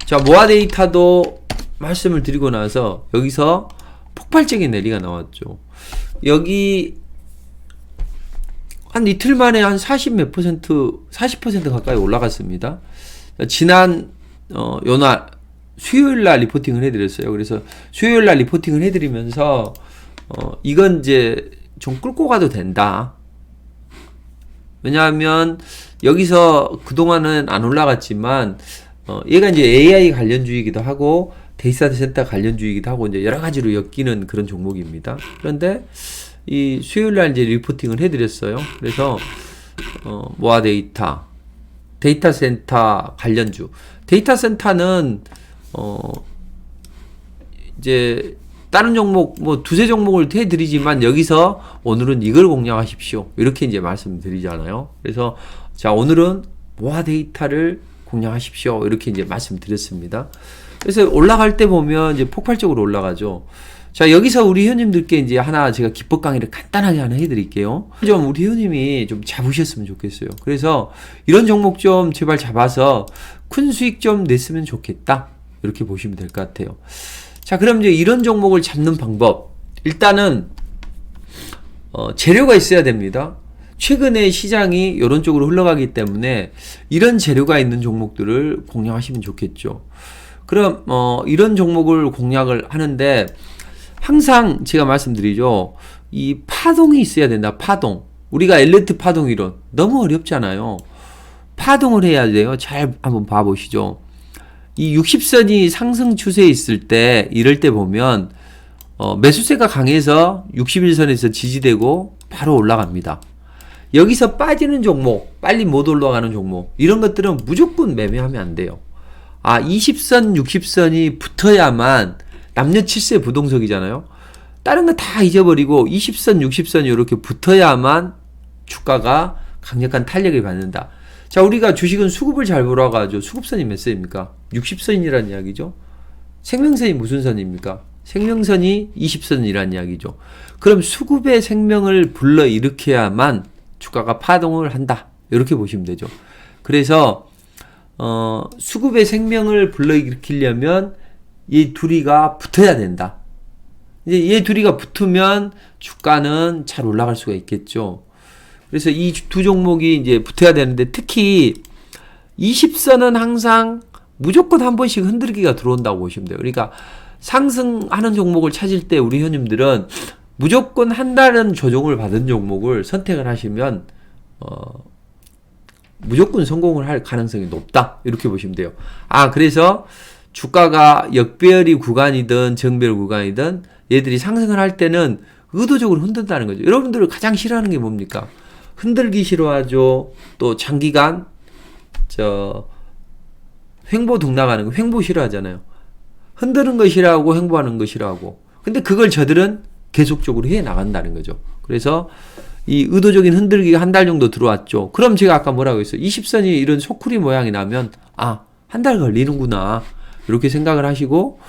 자, 모아 데이터도 말씀을 드리고 나서 여기서 폭발적인 랠리가 나왔죠. 여기 한 이틀 만에 한 40몇 %, 40% 가까이 올라갔습니다. 지난 요날 수요일 날 리포팅을 해드렸어요. 그래서 수요일 날 리포팅을 해드리면서 이건 이제 좀 끌고 가도 된다. 왜냐하면 여기서 그동안은 안 올라갔지만 얘가 이제 AI 관련주이기도 하고 데이터 센터 관련주이기도 하고 이제 여러 가지로 엮이는 그런 종목입니다. 그런데 이 수요일 날 이제 리포팅을 해드렸어요. 그래서 모아 데이터, 데이터 센터 관련주, 데이터 센터는 이제 다른 종목 뭐 두세 종목을 해드리지만 여기서 오늘은 이걸 공략하십시오, 이렇게 이제 말씀드리잖아요. 그래서 자, 오늘은 모아 데이터를 공략하십시오, 이렇게 이제 말씀드렸습니다. 그래서 올라갈 때 보면 이제 폭발적으로 올라가죠. 자, 여기서 우리 회원님들께 이제 하나 제가 기법 강의를 간단하게 하나 해드릴게요. 좀 우리 회원님이 좀 잡으셨으면 좋겠어요. 그래서 이런 종목 좀 제발 잡아서 큰 수익 좀 냈으면 좋겠다, 이렇게 보시면 될 것 같아요. 자, 그럼 이제 이런 종목을 잡는 방법, 일단은 재료가 있어야 됩니다. 최근에 시장이 이런 쪽으로 흘러가기 때문에 이런 재료가 있는 종목들을 공략하시면 좋겠죠. 그럼 이런 종목을 공략을 하는데 항상 제가 말씀드리죠. 이 파동이 있어야 된다. 파동. 우리가 엘리트 파동 이론 너무 어렵잖아요. 파동을 해야 돼요. 잘 한번 봐보시죠. 이 60선이 상승 추세에 있을 때, 이럴 때 보면 매수세가 강해서 61선에서 지지되고 바로 올라갑니다. 여기서 빠지는 종목, 빨리 못 올라가는 종목, 이런 것들은 무조건 매매하면 안 돼요. 20선, 60선이 붙어야만, 남녀 7세 부동석이잖아요. 다른 거 다 잊어버리고 20선, 60선 이렇게 붙어야만 주가가 강력한 탄력을 받는다. 자, 우리가 주식은 수급을 잘 보라고 하죠. 수급선이 몇 선입니까? 60선이라는 이야기죠. 생명선이 무슨 선입니까? 생명선이 20선이라는 이야기죠. 그럼 수급의 생명을 불러일으켜야만 주가가 파동을 한다. 이렇게 보시면 되죠. 그래서 수급의 생명을 불러일으키려면 이 둘이가 붙어야 된다. 이제 이 둘이가 붙으면 주가는 잘 올라갈 수가 있겠죠. 그래서 이 두 종목이 이제 붙어야 되는데, 특히 20선은 항상 무조건 한 번씩 흔들기가 들어온다고 보시면 돼요. 그러니까 상승하는 종목을 찾을 때 우리 현님들은 무조건 한 달은 조정을 받은 종목을 선택을 하시면 무조건 성공을 할 가능성이 높다. 이렇게 보시면 돼요. 그래서 주가가 역배열이 구간이든 정배열 구간이든 얘들이 상승을 할 때는 의도적으로 흔든다는 거죠. 여러분들이 가장 싫어하는 게 뭡니까? 흔들기 싫어하죠. 또 장기간 횡보 등락하는 거, 횡보 싫어하잖아요. 흔드는 거 싫어하고 횡보하는 거 싫어하고. 근데 그걸 저들은 계속적으로 해 나간다는 거죠. 그래서 이 의도적인 흔들기가 한 달 정도 들어왔죠. 그럼 제가 아까 뭐라고 했어요? 20선이 이런 소쿠리 모양이 나면 한 달 걸리는구나. 이렇게 생각을 하시고,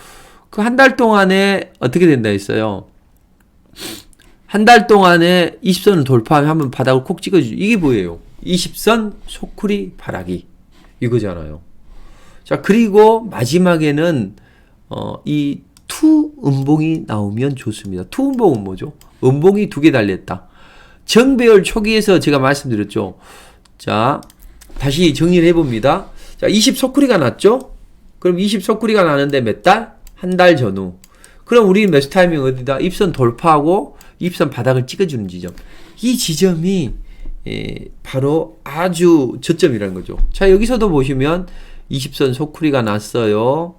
그 한 달 동안에 어떻게 된다 했어요? 한 달 동안에 20선을 돌파하면 한번 바닥을 콕 찍어주죠. 이게 뭐예요? 20선 소쿠리 바라기. 이거잖아요. 자, 그리고 마지막에는 이 투 음봉이 나오면 좋습니다. 투 음봉은 뭐죠? 음봉이 두 개 달렸다. 정배열 초기에서 제가 말씀드렸죠. 자, 다시 정리를 해봅니다. 자, 20 소쿠리가 났죠? 그럼 20 소쿠리가 나는데 몇 달? 한 달 전후. 그럼 우리는 매수 타이밍 어디다? 입선 돌파하고 입선 바닥을 찍어주는 지점. 이 지점이 바로 아주 저점이라는 거죠. 자, 여기서도 보시면 20선 소쿠리가 났어요.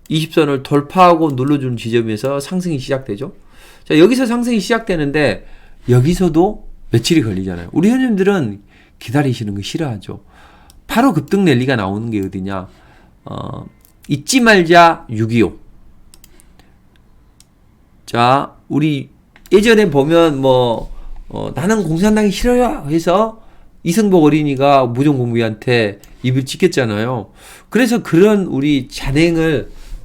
20선을 돌파하고 눌러주는 지점에서 상승이 시작되죠. 자, 여기서 상승이 시작되는데 여기서도 며칠이 걸리잖아요. 우리 현님들은 기다리시는 거 싫어하죠. 바로 급등 랠리가 나오는 게 어디냐? 잊지 말자 6.25. 자, 우리 예전에 보면 나는 공산당이 싫어요 해서 이승복 어린이가 무종공비한테 입을 찍혔잖아요. 그래서 그런 우리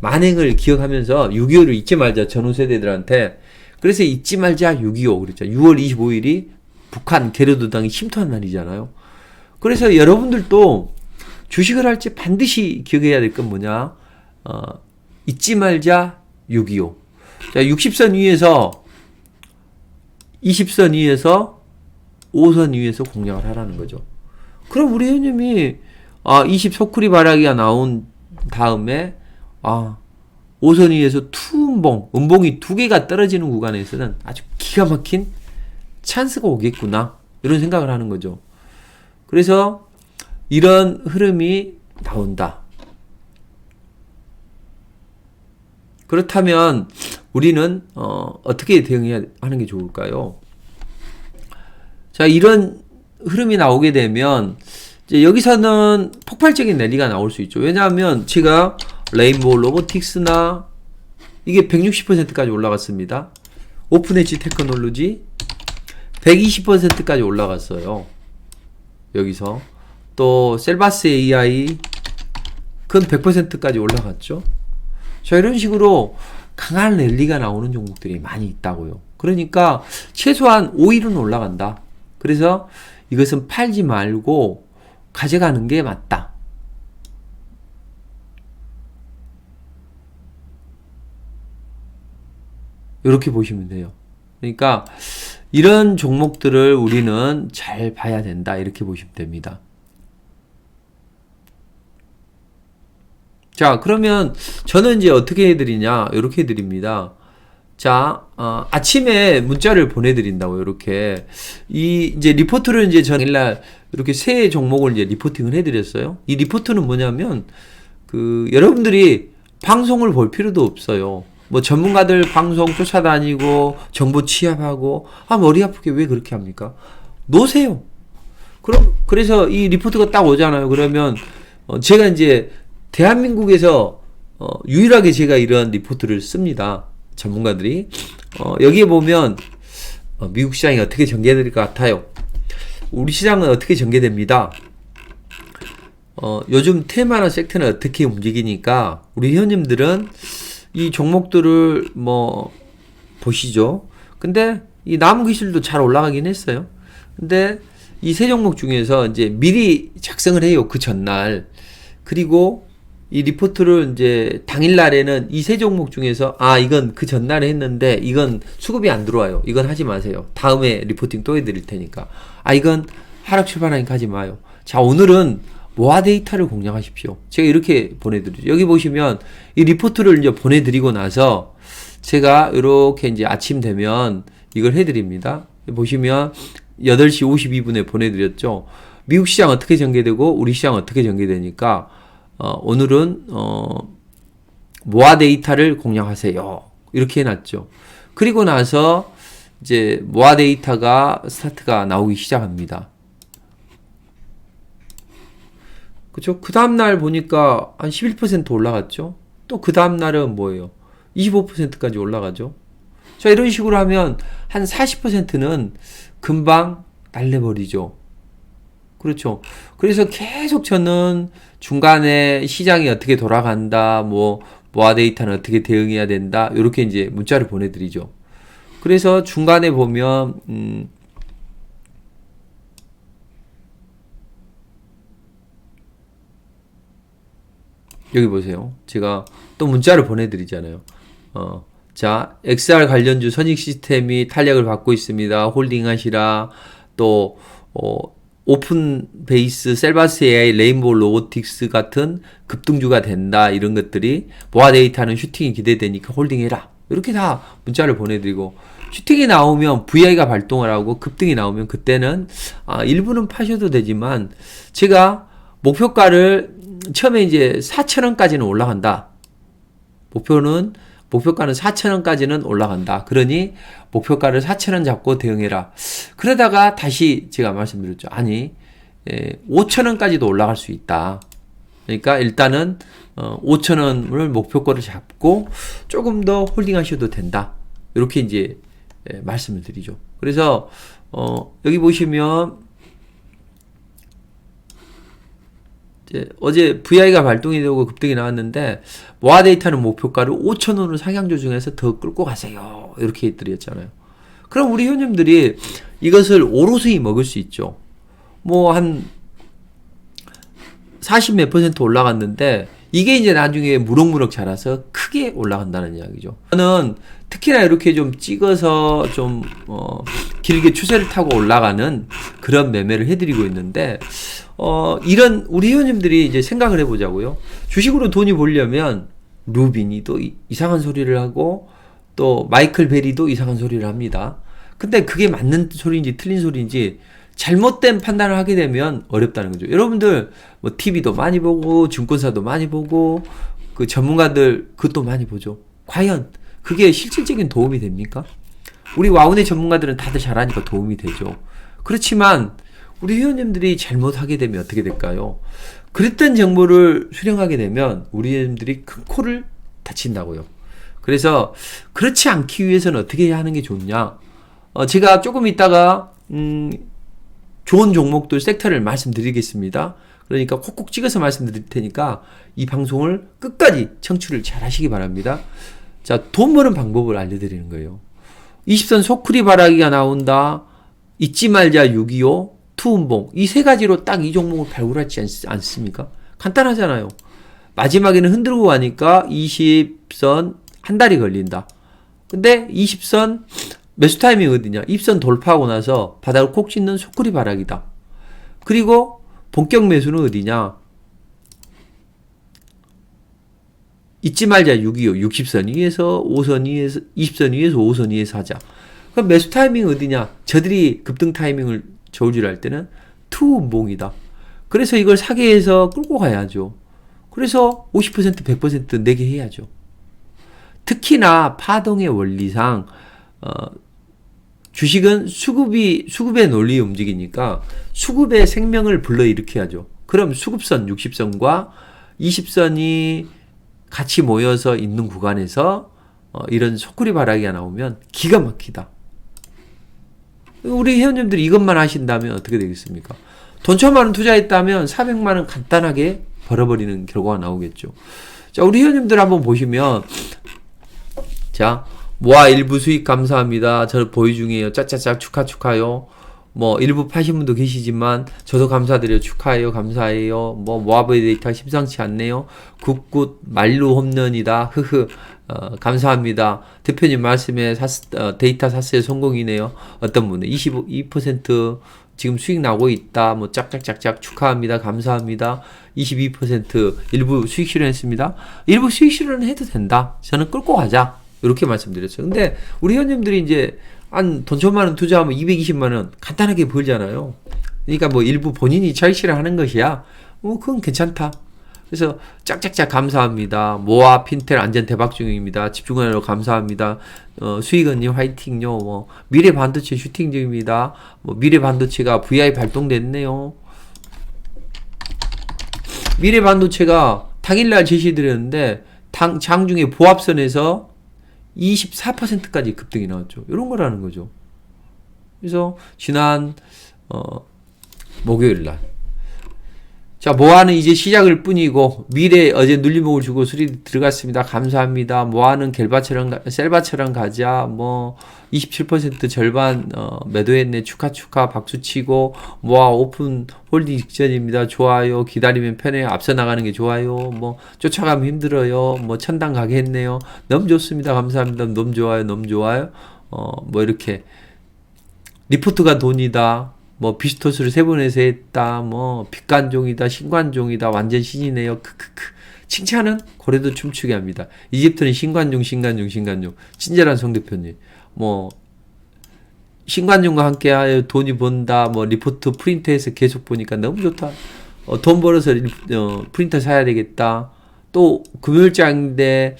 만행을 기억하면서 6.25를 잊지 말자, 전후 세대들한테. 그래서 잊지 말자 6.25 그랬죠. 6월 25일이 북한 게르도당이 침투한 날이잖아요. 그래서 여러분들도 주식을 할 때 반드시 기억해야 될 건 뭐냐? 잊지 말자 6.25. 자, 60선 위에서 20선 위에서 5선 위에서 공략을 하라는 거죠. 그럼 우리 회원님이 20 소쿠리 바라기가 나온 다음에 5선 위에서 음봉이 두 개가 떨어지는 구간에서는 아주 기가 막힌 찬스가 오겠구나, 이런 생각을 하는 거죠. 그래서 이런 흐름이 나온다. 그렇다면 우리는 어떻게 대응해야 하는 게 좋을까요? 자, 이런 흐름이 나오게 되면 이제 여기서는 폭발적인 랠리가 나올 수 있죠. 왜냐하면 제가 레인보우 로보틱스나 이게 160%까지 올라갔습니다. 오픈엣지 테크놀로지 120%까지 올라갔어요. 여기서 또 셀바스 AI 그건 100%까지 올라갔죠. 자, 이런 식으로 강한 랠리가 나오는 종목들이 많이 있다고요. 그러니까 최소한 5일은 올라간다. 그래서 이것은 팔지 말고 가져가는 게 맞다. 이렇게 보시면 돼요. 그러니까 이런 종목들을 우리는 잘 봐야 된다. 이렇게 보시면 됩니다. 자, 그러면 저는 이제 어떻게 해드리냐? 이렇게 해드립니다. 자, 아침에 문자를 보내드린다고, 이렇게. 이제 리포트를 이제 전일날 이렇게 세 종목을 이제 리포팅을 해드렸어요. 이 리포트는 뭐냐면, 여러분들이 방송을 볼 필요도 없어요. 뭐 전문가들 방송 쫓아다니고, 정보 취합하고, 머리 아프게 왜 그렇게 합니까? 놓으세요. 그래서 이 리포트가 딱 오잖아요. 그러면, 제가 이제, 대한민국에서 유일하게 제가 이런 리포트를 씁니다. 전문가들이. 여기에 보면 미국 시장이 어떻게 전개될 것 같아요. 우리 시장은 어떻게 전개됩니다. 요즘 테마나 섹터는 어떻게 움직이니까 우리 회원님들은 이 종목들을 뭐 보시죠. 근데 이 나무 기술도 잘 올라가긴 했어요. 근데 이 세 종목 중에서 이제 미리 작성을 해요. 그 전날. 그리고 이 리포트를 이제 당일날에는 이 세 종목 중에서 이건 그 전날에 했는데 이건 수급이 안 들어와요. 이건 하지 마세요. 다음에 리포팅 또 해드릴 테니까. 이건 하락 출발하니까 하지 마요. 자, 오늘은 모아 데이터를 공략하십시오. 제가 이렇게 보내드리죠. 여기 보시면 이 리포트를 이제 보내드리고 나서 제가 이렇게 이제 아침 되면 이걸 해드립니다. 보시면 8시 52분에 보내드렸죠. 미국 시장 어떻게 전개되고 우리 시장 어떻게 전개되니까 오늘은 모아 데이터를 공략하세요. 이렇게 해놨죠. 그리고 나서 이제 모아 데이터가 스타트가 나오기 시작합니다. 그쵸? 그 다음날 보니까 한 11% 올라갔죠? 또 그 다음날은 뭐예요? 25%까지 올라가죠? 자, 이런 식으로 하면 한 40%는 금방 날려버리죠. 그렇죠. 그래서 계속 저는 중간에 시장이 어떻게 돌아간다, 모아 데이터는 어떻게 대응해야 된다, 이렇게 이제 문자를 보내드리죠. 그래서 중간에 보면, 여기 보세요. 제가 또 문자를 보내드리잖아요. 자, XR 관련주 선익 시스템이 탄력을 받고 있습니다. 홀딩 하시라. 또, 오픈 베이스, 셀바스 AI, 레인보우 로보틱스 같은 급등주가 된다. 이런 것들이 모아 데이터는 슈팅이 기대되니까 홀딩해라. 이렇게 다 문자를 보내드리고, 슈팅이 나오면 VI가 발동을 하고 급등이 나오면 그때는 일부는 파셔도 되지만 제가 목표가를 처음에 이제 4,000원까지는 올라간다. 목표가는 4,000원까지는 올라간다. 그러니 목표가를 4,000원 잡고 대응해라. 그러다가 다시 제가 말씀드렸죠. 5,000원까지도 올라갈 수 있다. 그러니까 일단은 5,000원을 목표가를 잡고 조금 더 홀딩 하셔도 된다. 이렇게 이제 말씀을 드리죠. 그래서 여기 보시면 어제 VI가 발동이 되고 급등이 나왔는데 모아 데이터는 목표가를 5,000원으로 상향 조정해서 더 끌고 가세요. 이렇게 드렸잖아요. 그럼 우리 회원님들이 이것을 오롯이 먹을 수 있죠. 한 40 몇 % 올라갔는데 이게 이제 나중에 무럭무럭 자라서 크게 올라간다는 이야기죠. 저는 특히나 이렇게 좀 찍어서 좀 길게 추세를 타고 올라가는 그런 매매를 해드리고 있는데 이런 우리 회원님들이 이제 생각을 해보자고요. 주식으로 돈이 벌려면 루빈이 또 이상한 소리를 하고 또 마이클 베리도 이상한 소리를 합니다. 근데 그게 맞는 소리인지 틀린 소리인지 잘못된 판단을 하게 되면 어렵다는 거죠. 여러분들 TV도 많이 보고 증권사도 많이 보고 그 전문가들 그것도 많이 보죠. 과연 그게 실질적인 도움이 됩니까? 우리 와운의 전문가들은 다들 잘하니까 도움이 되죠. 그렇지만 우리 회원님들이 잘못하게 되면 어떻게 될까요? 그랬던 정보를 수령하게 되면 우리 회원님들이 큰 코를 다친다고요. 그래서 그렇지 않기 위해서는 어떻게 하는 게 좋냐? 제가 조금 있다가 좋은 종목들 섹터를 말씀드리겠습니다. 그러니까 콕콕 찍어서 말씀드릴 테니까 이 방송을 끝까지 청취를 잘 하시기 바랍니다. 자, 돈 버는 방법을 알려드리는 거예요. 20선 소쿠리 바라기가 나온다. 잊지 말자 625, 투운봉. 이 세 가지로 딱 이 종목을 발굴하지 않습니까? 간단하잖아요. 마지막에는 흔들고 가니까 20선 한 달이 걸린다. 근데 20선 매수 타이밍 어디냐? 입선 돌파하고 나서 바닥을 콕 찢는 소쿠리 바라기다. 그리고 본격 매수는 어디냐? 잊지 말자 625, 60선 위에서 5선 위에서 20선 위에서 5선 위에서 하자. 그럼 매수 타이밍 어디냐? 저들이 급등 타이밍을 저울질할 때는 투운봉이다. 그래서 이걸 사게 해서 끌고 가야죠. 그래서 50% 100% 내게 해야죠. 특히나 파동의 원리상 주식은 수급의 논리에 움직이니까 수급의 생명을 불러일으켜야죠. 그럼 수급선 60선과 20선이 같이 모여서 있는 구간에서 이런 소쿠리 바라기가 나오면 기가 막히다. 우리 회원님들이 이것만 하신다면 어떻게 되겠습니까? 돈 1,000만원 투자했다면 400만원 간단하게 벌어버리는 결과가 나오겠죠. 자, 우리 회원님들 한번 보시면, 자, 모아 일부 수익 감사합니다. 저 보유 중이에요. 짝짝짝 축하요. 뭐 일부 파신 분도 계시지만 저도 감사드려요. 축하해요. 감사해요. 뭐 모아보이 데이터 심상치 않네요. 굿굿 만루 홈런이다. 흐흐. 감사합니다. 대표님 말씀에 데이터 샀어요. 성공이네요. 어떤 분은 22% 지금 수익 나고 있다. 뭐 짝짝짝짝 축하합니다. 감사합니다. 22% 일부 수익 실현했습니다. 일부 수익 실현은 해도 된다. 저는 끌고 가자. 이렇게 말씀드렸어요. 근데 우리 회원님들이 이제 한 돈 1,000만원 투자하면 220만원 간단하게 벌잖아요. 그러니까 뭐 일부 본인이 차익 실현하는 것이야. 뭐 그건 괜찮다. 그래서 짝짝짝 감사합니다. 모아 핀텔 안전 대박 중입니다. 집중하느라 감사합니다. 수익원님 화이팅요. 뭐 미래 반도체 슈팅 중입니다. 뭐 미래 반도체가 VI 발동됐네요. 미래 반도체가 당일날 제시드렸는데 장중에 보합선에서 24%까지 급등이 나왔죠. 이런 거라는 거죠. 그래서 지난 목요일 날, 자, 모아는 이제 시작일 뿐이고 미래 어제 눌림목을 주고 수리 들어갔습니다. 감사합니다. 모아는 셀바처럼 가자. 뭐 27% 절반 매도했네. 축하 박수치고 모아 오픈 홀딩 직전입니다. 좋아요. 기다리면 편해요. 앞서 나가는 게 좋아요. 뭐 쫓아가면 힘들어요. 뭐 천당 가게 했네요. 너무 좋습니다. 감사합니다. 너무 좋아요. 뭐 이렇게 리포트가 돈이다. 뭐 비스토스를 3번에서 했다. 뭐 빛관종이다. 신관종이다. 완전 신이네요. 크크크. 칭찬은 고래도 춤추게 합니다. 이집트는 신관종. 친절한 송 대표님. 뭐 신관종과 함께하여 돈이 번다. 뭐 리포트 프린트해서 계속 보니까 너무 좋다. 돈 벌어서 프린터 사야 되겠다. 또 금요일장인데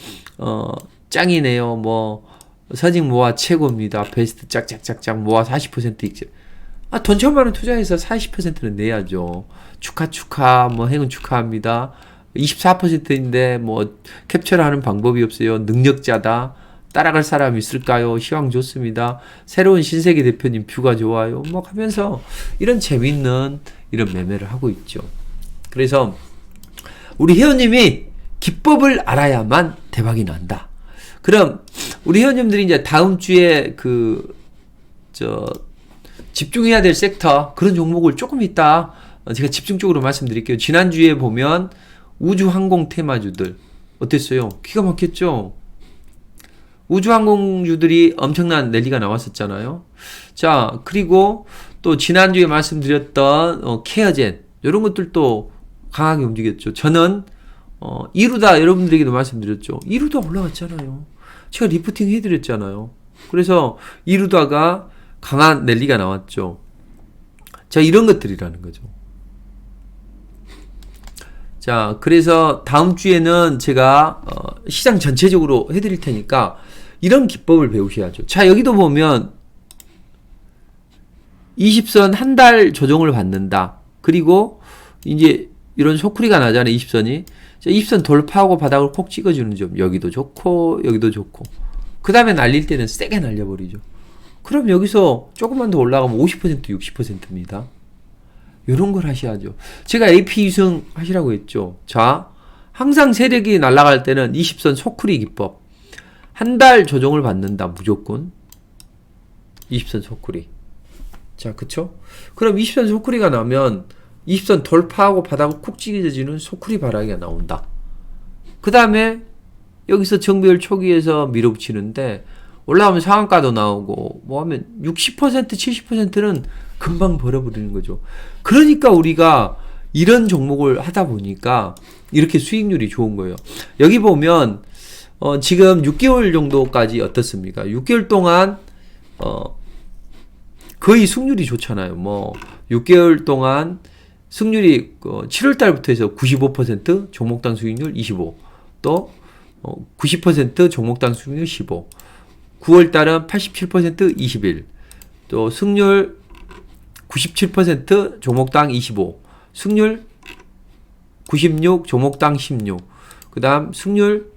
짱이네요. 뭐 서직 모아 최고입니다. 베스트 짝짝짝짝 모아 40% 익절. 돈 1,000만원 투자해서 40%는 내야죠. 축하, 뭐 행운 축하합니다. 24%인데 뭐 캡처를 하는 방법이 없어요. 능력자다. 따라갈 사람 있을까요? 시황 좋습니다. 새로운 신세계 대표님 뷰가 좋아요. 뭐 하면서 이런 재밌는 이런 매매를 하고 있죠. 그래서 우리 회원님이 기법을 알아야만 대박이 난다. 그럼 우리 회원님들이 이제 다음 주에 집중해야 될 섹터, 그런 종목을 조금 이따 제가 집중적으로 말씀드릴게요. 지난주에 보면 우주항공 테마주들 어땠어요? 기가 막혔죠? 우주항공주들이 엄청난 랠리가 나왔었잖아요. 자, 그리고 또 지난주에 말씀드렸던 케어젠, 이런 것들도 강하게 움직였죠. 저는 이루다 여러분들에게도 말씀드렸죠. 이루다 올라갔잖아요. 제가 리프팅 해드렸잖아요. 그래서 이루다가 강한 랠리가 나왔죠. 자, 이런 것들이라는 거죠. 자, 그래서 다음 주에는 제가 시장 전체적으로 해드릴 테니까 이런 기법을 배우셔야죠. 자, 여기도 보면 20선 한 달 조정을 받는다. 그리고 이제 이런 소쿠리가 나잖아요. 20선이. 자, 20선 돌파하고 바닥을 콕 찍어주는 점. 여기도 좋고 여기도 좋고. 그 다음에 날릴 때는 세게 날려버리죠. 그럼 여기서 조금만 더 올라가면 50% 60%입니다. 이런 걸 하셔야죠. 제가 AP 유승 하시라고 했죠. 자, 항상 세력이 날아갈 때는 20선 소쿠리 기법. 한 달 조정을 받는다. 무조건 20선 소쿠리. 자, 그쵸? 그럼 20선 소쿠리가 나면 20선 돌파하고 바닥을 쿡 찢어지는 소쿠리 바라기가 나온다. 그 다음에 여기서 정배열 초기에서 밀어붙이는데 올라가면 상한가도 나오고 뭐 하면 60% 70%는 금방 벌어버리는 거죠. 그러니까 우리가 이런 종목을 하다 보니까 이렇게 수익률이 좋은 거예요. 여기 보면 지금 6개월 정도까지 어떻습니까? 6개월 동안 거의 승률이 좋잖아요. 뭐 6개월 동안 승률이 7월 달부터 해서 95% 종목당 수익률 25, 또 90% 종목당 수익률 15, 9월 달은 87% 21, 또 승률 97% 종목당 25, 승률 96 종목당 16, 그 다음 승률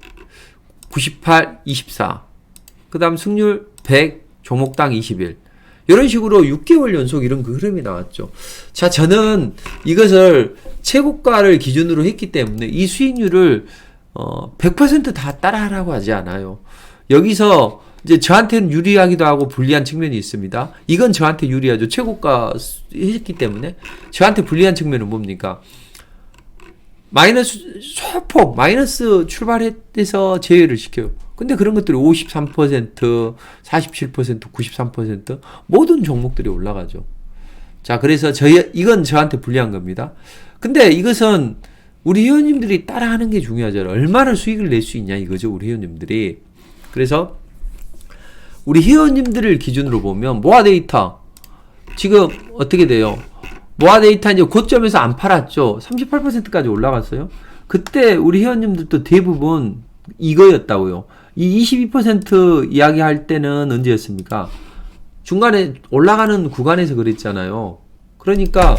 98, 24. 그 다음 승률 100, 종목당 21. 이런 식으로 6개월 연속 이런 그 흐름이 나왔죠. 자, 저는 이것을 최고가를 기준으로 했기 때문에 이 수익률을 100%다 따라하라고 하지 않아요. 여기서 이제 저한테는 유리하기도 하고 불리한 측면이 있습니다. 이건 저한테 유리하죠. 최고가 했기 때문에. 저한테 불리한 측면은 뭡니까? 소폭 마이너스 출발해서 제외를 시켜요. 근데 그런 것들이 53%, 47%, 93% 모든 종목들이 올라가죠. 자, 그래서 이건 저한테 불리한 겁니다. 근데 이것은 우리 회원님들이 따라하는 게 중요하잖아요. 얼마나 수익을 낼 수 있냐 이거죠, 우리 회원님들이. 그래서 우리 회원님들을 기준으로 보면 모아 데이터 지금 어떻게 돼요? 모아 데이터 이제 고점에서 안 팔았죠. 38%까지 올라갔어요. 그때 우리 회원님들도 대부분 이거였다고요. 이 22% 이야기할 때는 언제였습니까? 중간에 올라가는 구간에서 그랬잖아요. 그러니까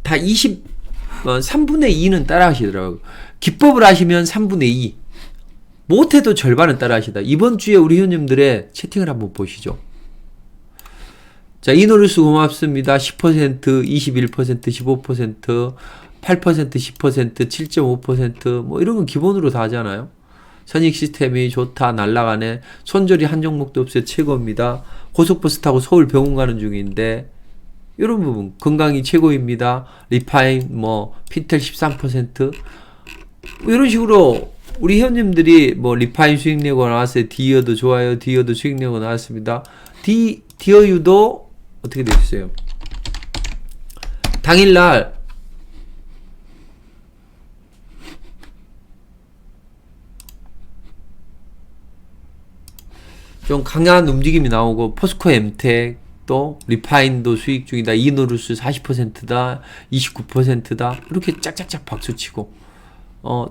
다 3분의 2는 따라 하시더라고요. 기법을 하시면 3분의 2. 못해도 절반은 따라 하시다. 이번 주에 우리 회원님들의 채팅을 한번 보시죠. 자, 이노루스 고맙습니다. 10%, 21%, 15%, 8%, 10%, 7.5%, 뭐 이런 건 기본으로 다 하잖아요. 선익 시스템이 좋다, 날라가네. 손절이 한 종목도 없어요. 최고입니다. 고속버스 타고 서울 병원 가는 중인데, 이런 부분. 건강이 최고입니다. 리파인, 피텔 13%. 이런 식으로 우리 회원님들이 리파인 수익 내고 나왔어요. 디어도 좋아요. 디어도 수익 내고 나왔습니다. 디어유도 어떻게 되셨어요? 당일날 좀 강한 움직임이 나오고 포스코 엠텍 또 리파인도 수익 중이다. 이노루스 40%다. 29%다. 이렇게 짝짝짝 박수치고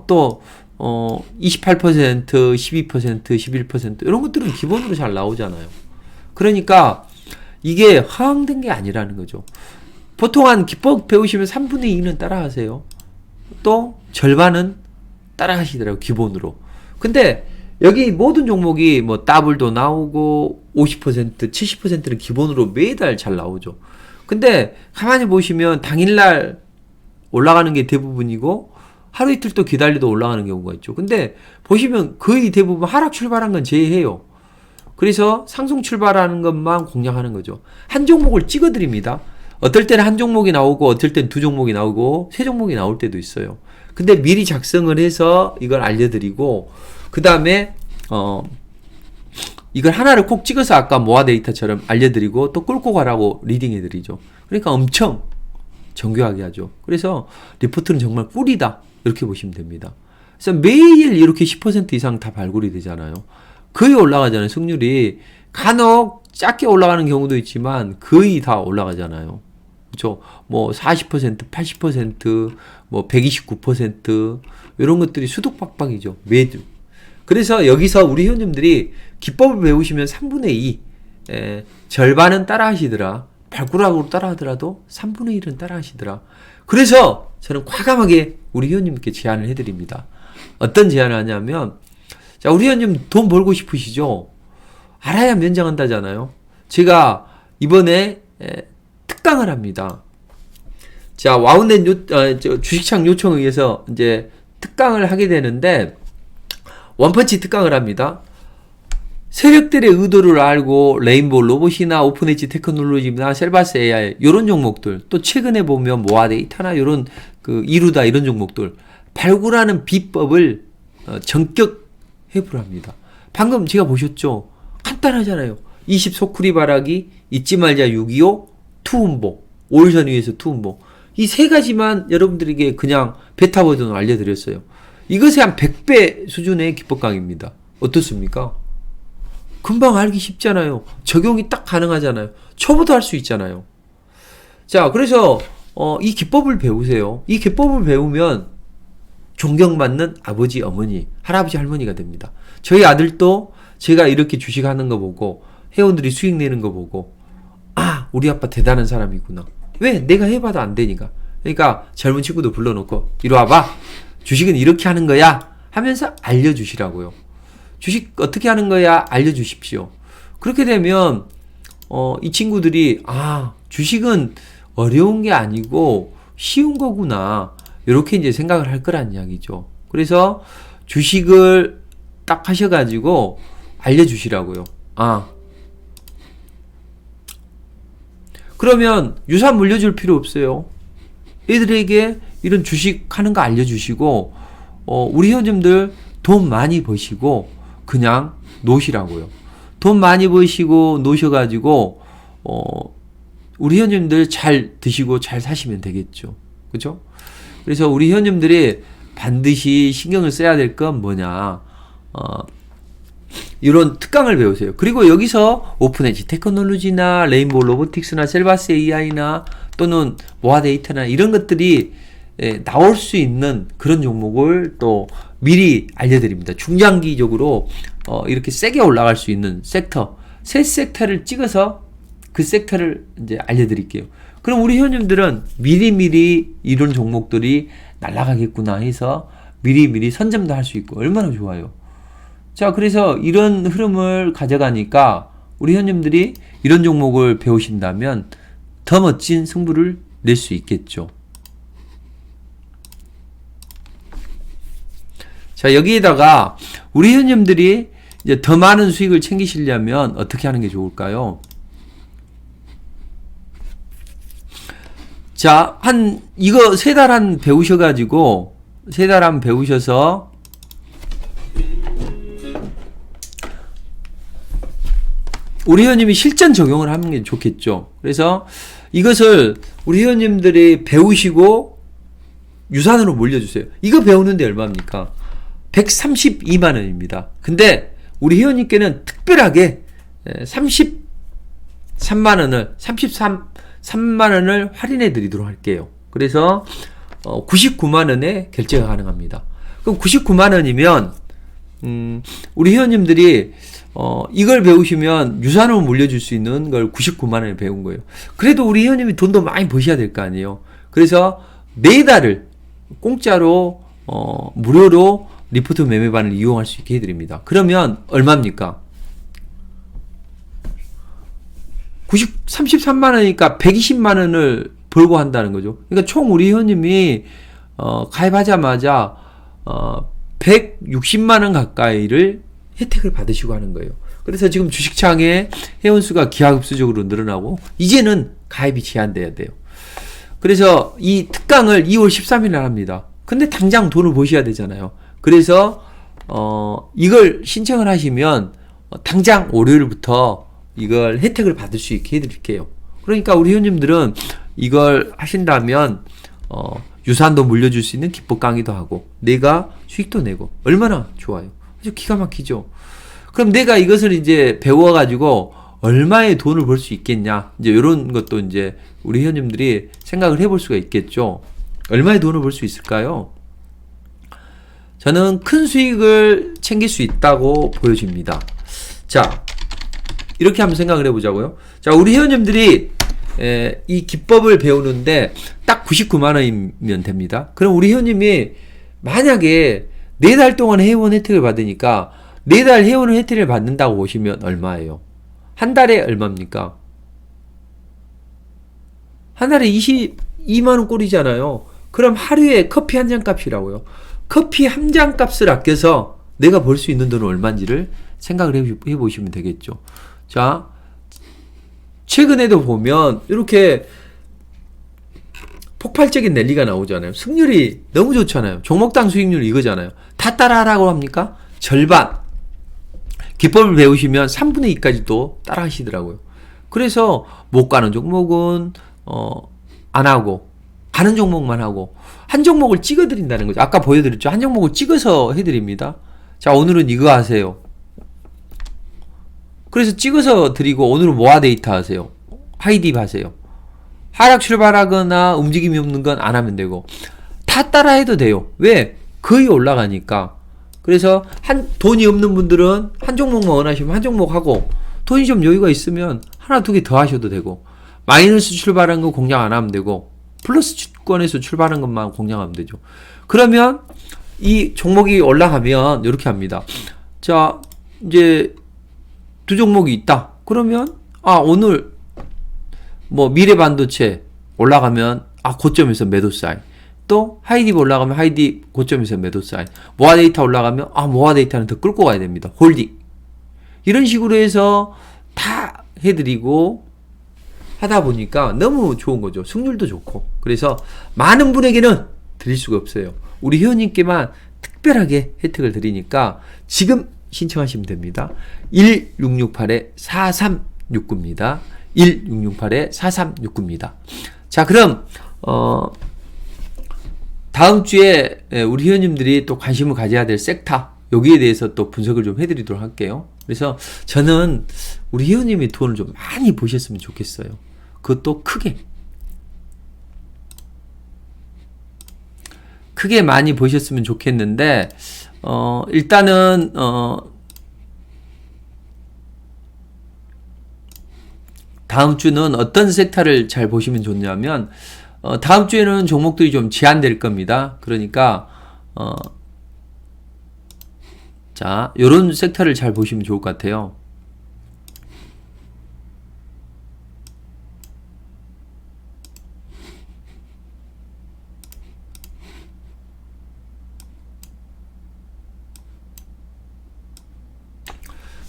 또 28%, 12%, 11% 이런 것들은 기본으로 잘 나오잖아요. 그러니까 이게 허황된 게 아니라는 거죠. 보통 한 기법 배우시면 3분의 2는 따라하세요. 또 절반은 따라하시더라고요. 기본으로. 근데 여기 모든 종목이 더블도 나오고 50%, 70%는 기본으로 매달 잘 나오죠. 근데 가만히 보시면 당일날 올라가는 게 대부분이고 하루 이틀 또 기다려도 올라가는 경우가 있죠. 근데 보시면 거의 대부분 하락 출발한 건 제외해요. 그래서 상승 출발하는 것만 공략하는 거죠. 한 종목을 찍어드립니다. 어떨 때는 한 종목이 나오고 어떨 때는 두 종목이 나오고 세 종목이 나올 때도 있어요. 근데 미리 작성을 해서 이걸 알려드리고 그 다음에 이걸 하나를 꼭 찍어서 아까 모아 데이터처럼 알려드리고 또 끌고 가라고 리딩해드리죠. 그러니까 엄청 정교하게 하죠. 그래서 리포트는 정말 꿀이다 이렇게 보시면 됩니다. 그래서 매일 이렇게 10% 이상 다 발굴이 되잖아요. 거의 올라가잖아요. 승률이 간혹 작게 올라가는 경우도 있지만 거의 다 올라가잖아요. 그렇죠? 40%, 80%, 129% 이런 것들이 수두박박이죠. 매주. 그래서 여기서 우리 회원님들이 기법을 배우시면 3분의 2, 절반은 따라 하시더라. 발굴하고 따라 하더라도 3분의 1은 따라 하시더라. 그래서 저는 과감하게 우리 회원님께 제안을 해드립니다. 어떤 제안을 하냐면, 자, 우리 회원님 돈 벌고 싶으시죠? 알아야 면장한다잖아요. 제가 이번에 특강을 합니다. 자, 와우넷 주식창 요청에 의해서 이제 특강을 하게 되는데, 원펀치 특강을 합니다. 세력들의 의도를 알고 레인보우 로봇이나 오픈 엣지 테크놀로지나 셀바스 AI 이런 종목들 또 최근에 보면 모아 데이터나 이런 이루다 이런 종목들 발굴하는 비법을 전격 회부를 합니다. 방금 제가 보셨죠? 간단하잖아요. 20 소쿠리 바라기 잊지 말자 625 투움보 5일선 위에서 투움보 이 세 가지만 여러분들에게 그냥 베타 버전으로 알려드렸어요. 이것의 한 100배 수준의 기법 강의입니다. 어떻습니까? 금방 알기 쉽잖아요. 적용이 딱 가능하잖아요. 초보도 할 수 있잖아요. 자, 그래서 이 기법을 배우세요. 이 기법을 배우면 존경받는 아버지, 어머니, 할아버지, 할머니가 됩니다. 저희 아들도 제가 이렇게 주식하는 거 보고 회원들이 수익 내는 거 보고 아, 우리 아빠 대단한 사람이구나. 왜? 내가 해봐도 안 되니까. 그러니까 젊은 친구도 불러놓고 이리 와봐. 주식은 이렇게 하는 거야. 하면서 알려주시라고요. 주식 어떻게 하는 거야? 알려주십시오. 그렇게 되면 이 친구들이 주식은 어려운 게 아니고 쉬운 거구나, 이렇게 이제 생각을 할 거란 이야기죠. 그래서 주식을 딱 하셔가지고 알려주시라고요. 그러면 유산 물려줄 필요 없어요. 애들에게 이런 주식 하는 거 알려주시고, 우리 회원님들 돈 많이 버시고 그냥 노시라고요. 돈 많이 버시고 노셔가지고 우리 회원님들 잘 드시고 잘 사시면 되겠죠. 그죠? 그래서 우리 회원님들이 반드시 신경을 써야 될 건 뭐냐, 이런 특강을 배우세요. 그리고 여기서 오픈에지 테크놀로지나 레인보우 로보틱스나 셀바스 AI나 또는 모아 데이터나 이런 것들이 나올 수 있는 그런 종목을 또 미리 알려드립니다. 중장기적으로 이렇게 세게 올라갈 수 있는 섹터, 세 섹터를 찍어서 그 섹터를 이제 알려드릴게요. 그럼 우리 회원님들은 미리미리 이런 종목들이 날아가겠구나 해서 미리미리 선점도 할 수 있고 얼마나 좋아요. 자, 그래서 이런 흐름을 가져가니까 우리 회원님들이 이런 종목을 배우신다면 더 멋진 승부를 낼 수 있겠죠. 자, 여기에다가 우리 회원님들이 이제 더 많은 수익을 챙기시려면 어떻게 하는 게 좋을까요? 자, 이거 3달 한 배우셔가지고, 3달 한 배우셔서, 우리 회원님이 실전 적용을 하는 게 좋겠죠. 그래서 이것을 우리 회원님들이 배우시고 유산으로 물려주세요. 이거 배우는데 얼마입니까? 132만원입니다. 근데 우리 회원님께는 특별하게 33만원을, 33만원을 할인해 드리도록 할게요. 그래서 99만원에 결제가 가능합니다. 그럼 99만원이면 우리 회원님들이 이걸 배우시면 유산으로 물려줄 수 있는 걸 99만원에 배운 거예요. 그래도 우리 회원님이 돈도 많이 버셔야 될 거 아니에요. 그래서 4달을 공짜로 무료로 리포트 매매반을 이용할 수 있게 해드립니다. 그러면 얼마입니까? 33만원이니까 120만원을 벌고 한다는 거죠. 그러니까 총 우리 회원님이 가입하자마자 160만원 가까이를 혜택을 받으시고 하는 거예요. 그래서 지금 주식창에 회원수가 기하급수적으로 늘어나고 이제는 가입이 제한돼야 돼요. 그래서 이 특강을 2월 13일 날 합니다. 근데 당장 돈을 버셔야 되잖아요. 그래서 이걸 신청을 하시면 당장 월요일부터 이걸 혜택을 받을 수 있게 해드릴게요. 그러니까 우리 회원님들은 이걸 하신다면 유산도 물려줄 수 있는 기법 강의도 하고 내가 수익도 내고 얼마나 좋아요. 아주 기가 막히죠. 그럼 내가 이것을 이제 배워가지고 얼마의 돈을 벌 수 있겠냐, 이제 이런 것도 이제 우리 회원님들이 생각을 해볼 수가 있겠죠. 얼마의 돈을 벌 수 있을까요? 저는 큰 수익을 챙길 수 있다고 보여집니다. 자, 이렇게 한번 생각을 해보자고요. 자, 우리 회원님들이 이 기법을 배우는데 딱 99만원이면 됩니다. 그럼 우리 회원님이 만약에 4달 동안 회원 혜택을 받으니까 4달 회원 혜택을 받는다고 보시면 얼마예요? 한 달에 얼마입니까? 한 달에 22만원 꼴이잖아요. 그럼 하루에 커피 한 잔 값이라고요. 커피 한 잔 값을 아껴서 내가 벌 수 있는 돈은 얼마인지를 생각을 해보시면 되겠죠. 자, 최근에도 보면 이렇게 폭발적인 랠리가 나오잖아요. 승률이 너무 좋잖아요. 종목당 수익률 이거잖아요. 다 따라하라고 합니까? 절반. 기법을 배우시면 3분의 2까지도 따라 하시더라고요. 그래서 못 가는 종목은 안 하고 가는 종목만 하고 한 종목을 찍어 드린다는 거죠. 아까 보여드렸죠. 한 종목을 찍어서 해드립니다. 자, 오늘은 이거 하세요. 그래서 찍어서 드리고 오늘은 모아 데이터 하세요. 하이딥 하세요. 하락 출발하거나 움직임이 없는 건 안 하면 되고 다 따라 해도 돼요. 왜? 거의 올라가니까. 그래서 돈이 없는 분들은 한 종목만 원하시면 한 종목 하고 돈이 좀 여유가 있으면 하나 두 개 더 하셔도 되고 마이너스 출발한 거 공략 안 하면 되고 플러스 권에서 출발한 것만 공략하면 되죠. 그러면 이 종목이 올라가면 이렇게 합니다. 자, 이제 두 종목이 있다. 그러면 오늘 뭐 미래반도체 올라가면 고점에서 매도 사인. 또 하이딥 올라가면 하이딥 고점에서 매도 사인. 모아데이터 올라가면 모아데이터는 더 끌고 가야 됩니다. 홀딩. 이런 식으로 해서 다 해드리고 하다 보니까 너무 좋은 거죠. 승률도 좋고. 그래서 많은 분에게는 드릴 수가 없어요. 우리 회원님께만 특별하게 혜택을 드리니까 지금 신청하시면 됩니다. 1668-4369입니다. 1668-4369입니다. 자, 그럼 다음 주에 우리 회원님들이 또 관심을 가져야 될 섹터, 여기에 대해서 또 분석을 좀 해드리도록 할게요. 그래서 저는 우리 회원님이 돈을 좀 많이 버셨으면 좋겠어요. 그것도 크게 많이 버셨으면 좋겠는데 일단은 다음 주는 어떤 섹터를 잘 보시면 좋냐면 다음 주에는 종목들이 좀 제한될 겁니다. 그러니까 자, 요런 섹터를 잘 보시면 좋을 것 같아요.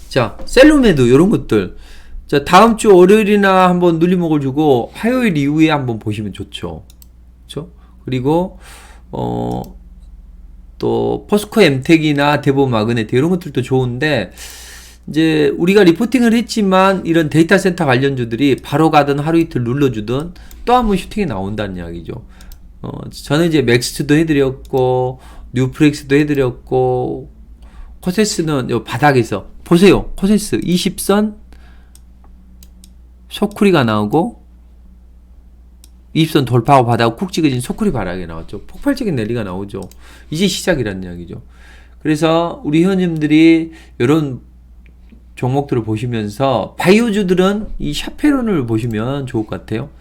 자, 셀루메드 요런 것들. 자, 다음 주 월요일이나 한번 눌림목을 주고 화요일 이후에 한번 보시면 좋죠. 그렇죠? 그리고 또 포스코 엠텍이나 대보 마그네틱 이런 것들도 좋은데 이제 우리가 리포팅을 했지만 이런 데이터 센터 관련주들이 바로 가든 하루 이틀 눌러주든 또 한번 슈팅이 나온다는 이야기죠. 저는 이제 맥스트도 해드렸고 뉴프렉스도 해드렸고 코세스는 요 바닥에서 보세요. 코세스 20선 소쿠리가 나오고 20선 돌파하고 바닥 쿡 찍어진 소쿠리 바닥에 나왔죠. 폭발적인 랠리가 나오죠. 이제 시작이라는 이야기죠. 그래서 우리 회원님들이 이런 종목들을 보시면서 바이오주들은 이 샤페론을 보시면 좋을 것 같아요.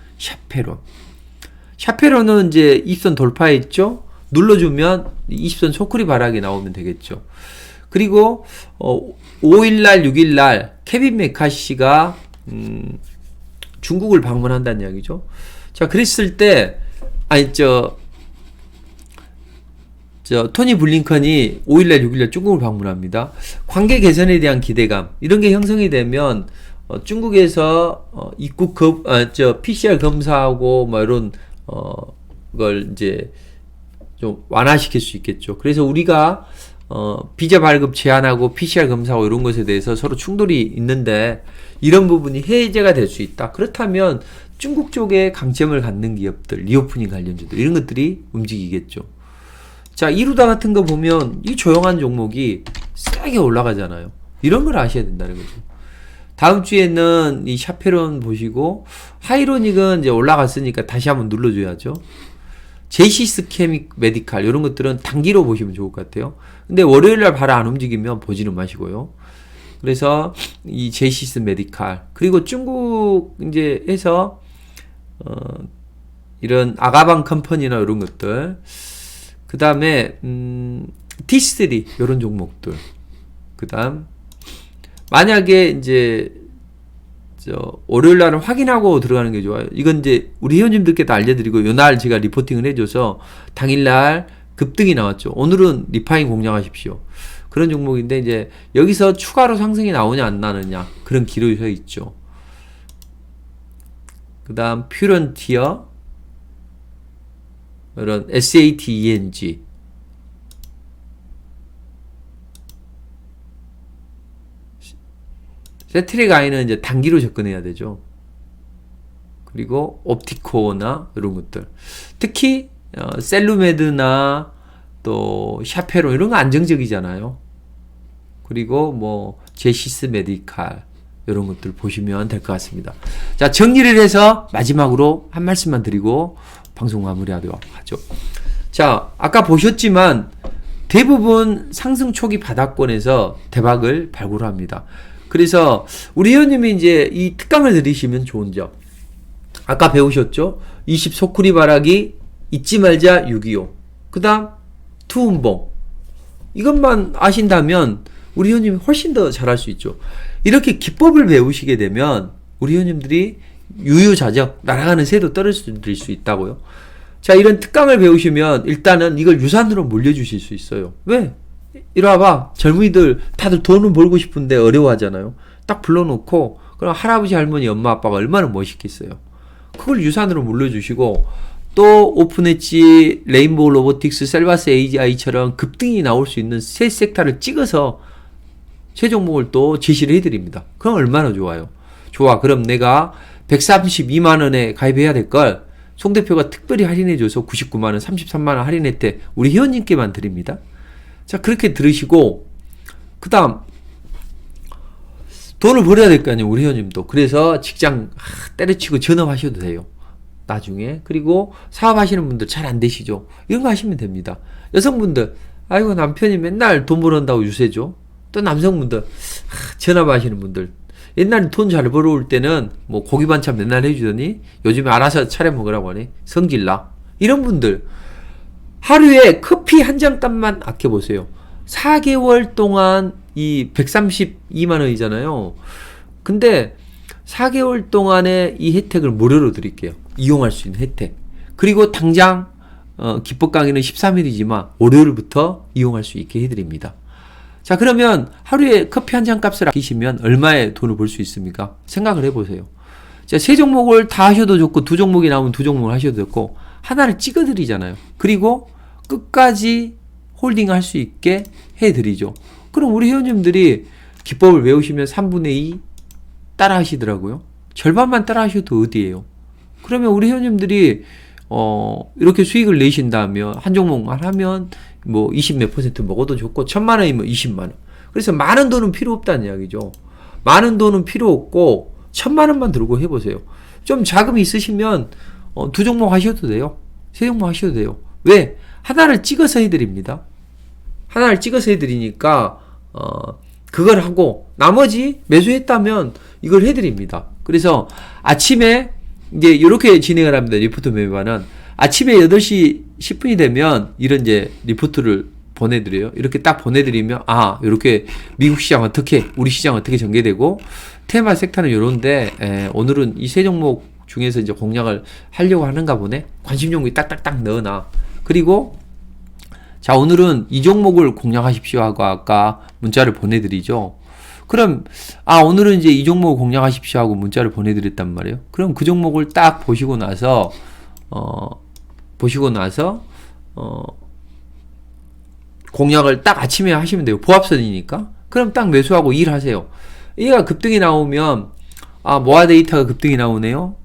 샤페론은 이제 20선 돌파했죠. 눌러주면 20선 소쿠리 바닥에 나오면 되겠죠. 그리고 5일날 6일날 케빈 메카시가 중국을 방문한다는 이야기죠. 자, 그랬을 때 토니 블링컨이 5일날 6일날 중국을 방문합니다. 관계 개선에 대한 기대감 이런 게 형성이 되면 중국에서 입국 PCR 검사하고 뭐 이런 걸 이제 좀 완화시킬 수 있겠죠. 그래서 우리가 비자 발급 제한하고 PCR 검사하고 이런 것에 대해서 서로 충돌이 있는데 이런 부분이 해제가 될 수 있다. 그렇다면 중국 쪽에 강점을 갖는 기업들, 리오프닝 관련주들 이런 것들이 움직이겠죠. 자, 이루다 같은 거 보면 이 조용한 종목이 세게 올라가잖아요. 이런 걸 아셔야 된다는 거죠. 다음 주에는 이 샤페론 보시고 하이로닉은 이제 올라갔으니까 다시 한번 눌러줘야죠. 제이시스 케믹 메디칼 이런 것들은 단기로 보시면 좋을 것 같아요. 근데 월요일날 바로 안 움직이면 보지는 마시고요. 그래서 이 제이시스 메디칼 그리고 중국 이제 해서 이런 아가방 컴퍼니나 이런 것들 그 다음에 T3 이런 종목들 그 다음 만약에 이제 월요일 날은 확인하고 들어가는 게 좋아요. 이건 이제 우리 회원님들께도 알려드리고 요날 제가 리포팅을 해줘서 당일날 급등이 나왔죠. 오늘은 리파인 공략하십시오. 그런 종목인데 이제 여기서 추가로 상승이 나오냐 안 나느냐 그런 기록이 서 있죠. 그 다음 퓨런티어 이런 SATENG 세트릭 아이는 이제 단기로 접근해야 되죠. 그리고 옵티코나 이런 것들 특히 셀루메드나 또 샤페론 이런 거 안정적이잖아요. 그리고 뭐 제시스 메디칼 이런 것들 보시면 될 것 같습니다. 자, 정리를 해서 마지막으로 한 말씀만 드리고 방송 마무리하도록 하죠. 자, 아까 보셨지만 대부분 상승 초기 바닥권에서 대박을 발굴합니다. 그래서 우리 회원님이 이제 이 특강을 들으시면 좋은 점 아까 배우셨죠? 20 소쿠리 바라기 잊지 말자 625 그 다음 투운봉 이것만 아신다면 우리 회원님이 훨씬 더 잘할 수 있죠. 이렇게 기법을 배우시게 되면 우리 회원님들이 유유자적 날아가는 새도 떨어뜨릴 수 있다고요. 자, 이런 특강을 배우시면 일단은 이걸 유산으로 물려주실 수 있어요. 왜? 이리 와봐. 젊은이들 다들 돈을 벌고 싶은데 어려워하잖아요. 딱 불러놓고 그럼 할아버지, 할머니, 엄마, 아빠가 얼마나 멋있겠어요. 그걸 유산으로 물려주시고 또 오픈엣지, 레인보우 로보틱스, 셀바스 AI처럼 급등이 나올 수 있는 새 섹터를 찍어서 새 종목을 또 제시를 해드립니다. 그럼 얼마나 좋아요. 좋아. 그럼 내가 132만원에 가입해야 될 걸 송 대표가 특별히 할인해줘서 99만원, 33만원 할인 혜택 우리 회원님께만 드립니다. 자, 그렇게 들으시고 그 다음 돈을 벌어야 될 거 아니에요. 우리 회원님도. 그래서 직장 때려치고 전업하셔도 돼요. 나중에. 그리고 사업하시는 분들 잘 안 되시죠. 이런 거 하시면 됩니다. 여성분들 아이고 남편이 맨날 돈 벌어온다고 유세죠. 또 남성분들 전업하시는 분들 옛날에 돈 잘 벌어올 때는 뭐 고기 반찬 맨날 해주더니 요즘에 알아서 차려 먹으라고 하네. 성질나. 이런 분들 하루에 커피 한 잔 값만 아껴보세요. 4개월 동안 이 132만원이잖아요. 근데 4개월 동안에 이 혜택을 무료로 드릴게요. 이용할 수 있는 혜택. 그리고 당장 기법 강의는 13일이지만 월요일부터 이용할 수 있게 해드립니다. 자, 그러면 하루에 커피 한 잔 값을 아끼시면 얼마의 돈을 벌 수 있습니까? 생각을 해보세요. 자, 세 종목을 다 하셔도 좋고 두 종목이 나오면 두 종목을 하셔도 좋고 하나를 찍어드리잖아요. 그리고 끝까지 홀딩 할 수 있게 해드리죠. 그럼 우리 회원님들이 기법을 외우시면 3분의 2 따라 하시더라고요. 절반만 따라 하셔도 어디예요? 그러면 우리 회원님들이 이렇게 수익을 내신다면 한 종목만 하면 뭐 20몇 % 먹어도 좋고 1,000만 원이면 20만 원. 그래서 많은 돈은 필요 없다는 이야기죠. 많은 돈은 필요 없고 1,000만 원만 들고 해보세요. 좀 자금이 있으시면 두 종목 하셔도 돼요. 세 종목 하셔도 돼요. 왜? 하나를 찍어서 해드립니다. 하나를 찍어서 해드리니까 그걸 하고 나머지 매수했다면 이걸 해드립니다. 그래서 아침에 이제 이렇게 진행을 합니다. 리포트 매매반은 아침에 8시 10분이 되면 이런 이제 리포트를 보내드려요. 이렇게 딱 보내드리면 이렇게 미국 시장 어떻게 우리 시장 어떻게 전개되고 테마 섹터는 요런데 오늘은 이 세 종목 중에서 이제 공략을 하려고 하는가 보네. 관심 종목이 딱딱딱 넣어놔. 그리고 자, 오늘은 이 종목을 공략하십시오 하고 아까 문자를 보내드리죠. 그럼 오늘은 이제 이 종목을 공략하십시오 하고 문자를 보내드렸단 말이에요. 그럼 그 종목을 딱 보시고 나서 공략을 딱 아침에 하시면 돼요. 보합선이니까. 그럼 딱 매수하고 일하세요. 얘가 급등이 나오면 모아 데이터가 급등이 나오네요.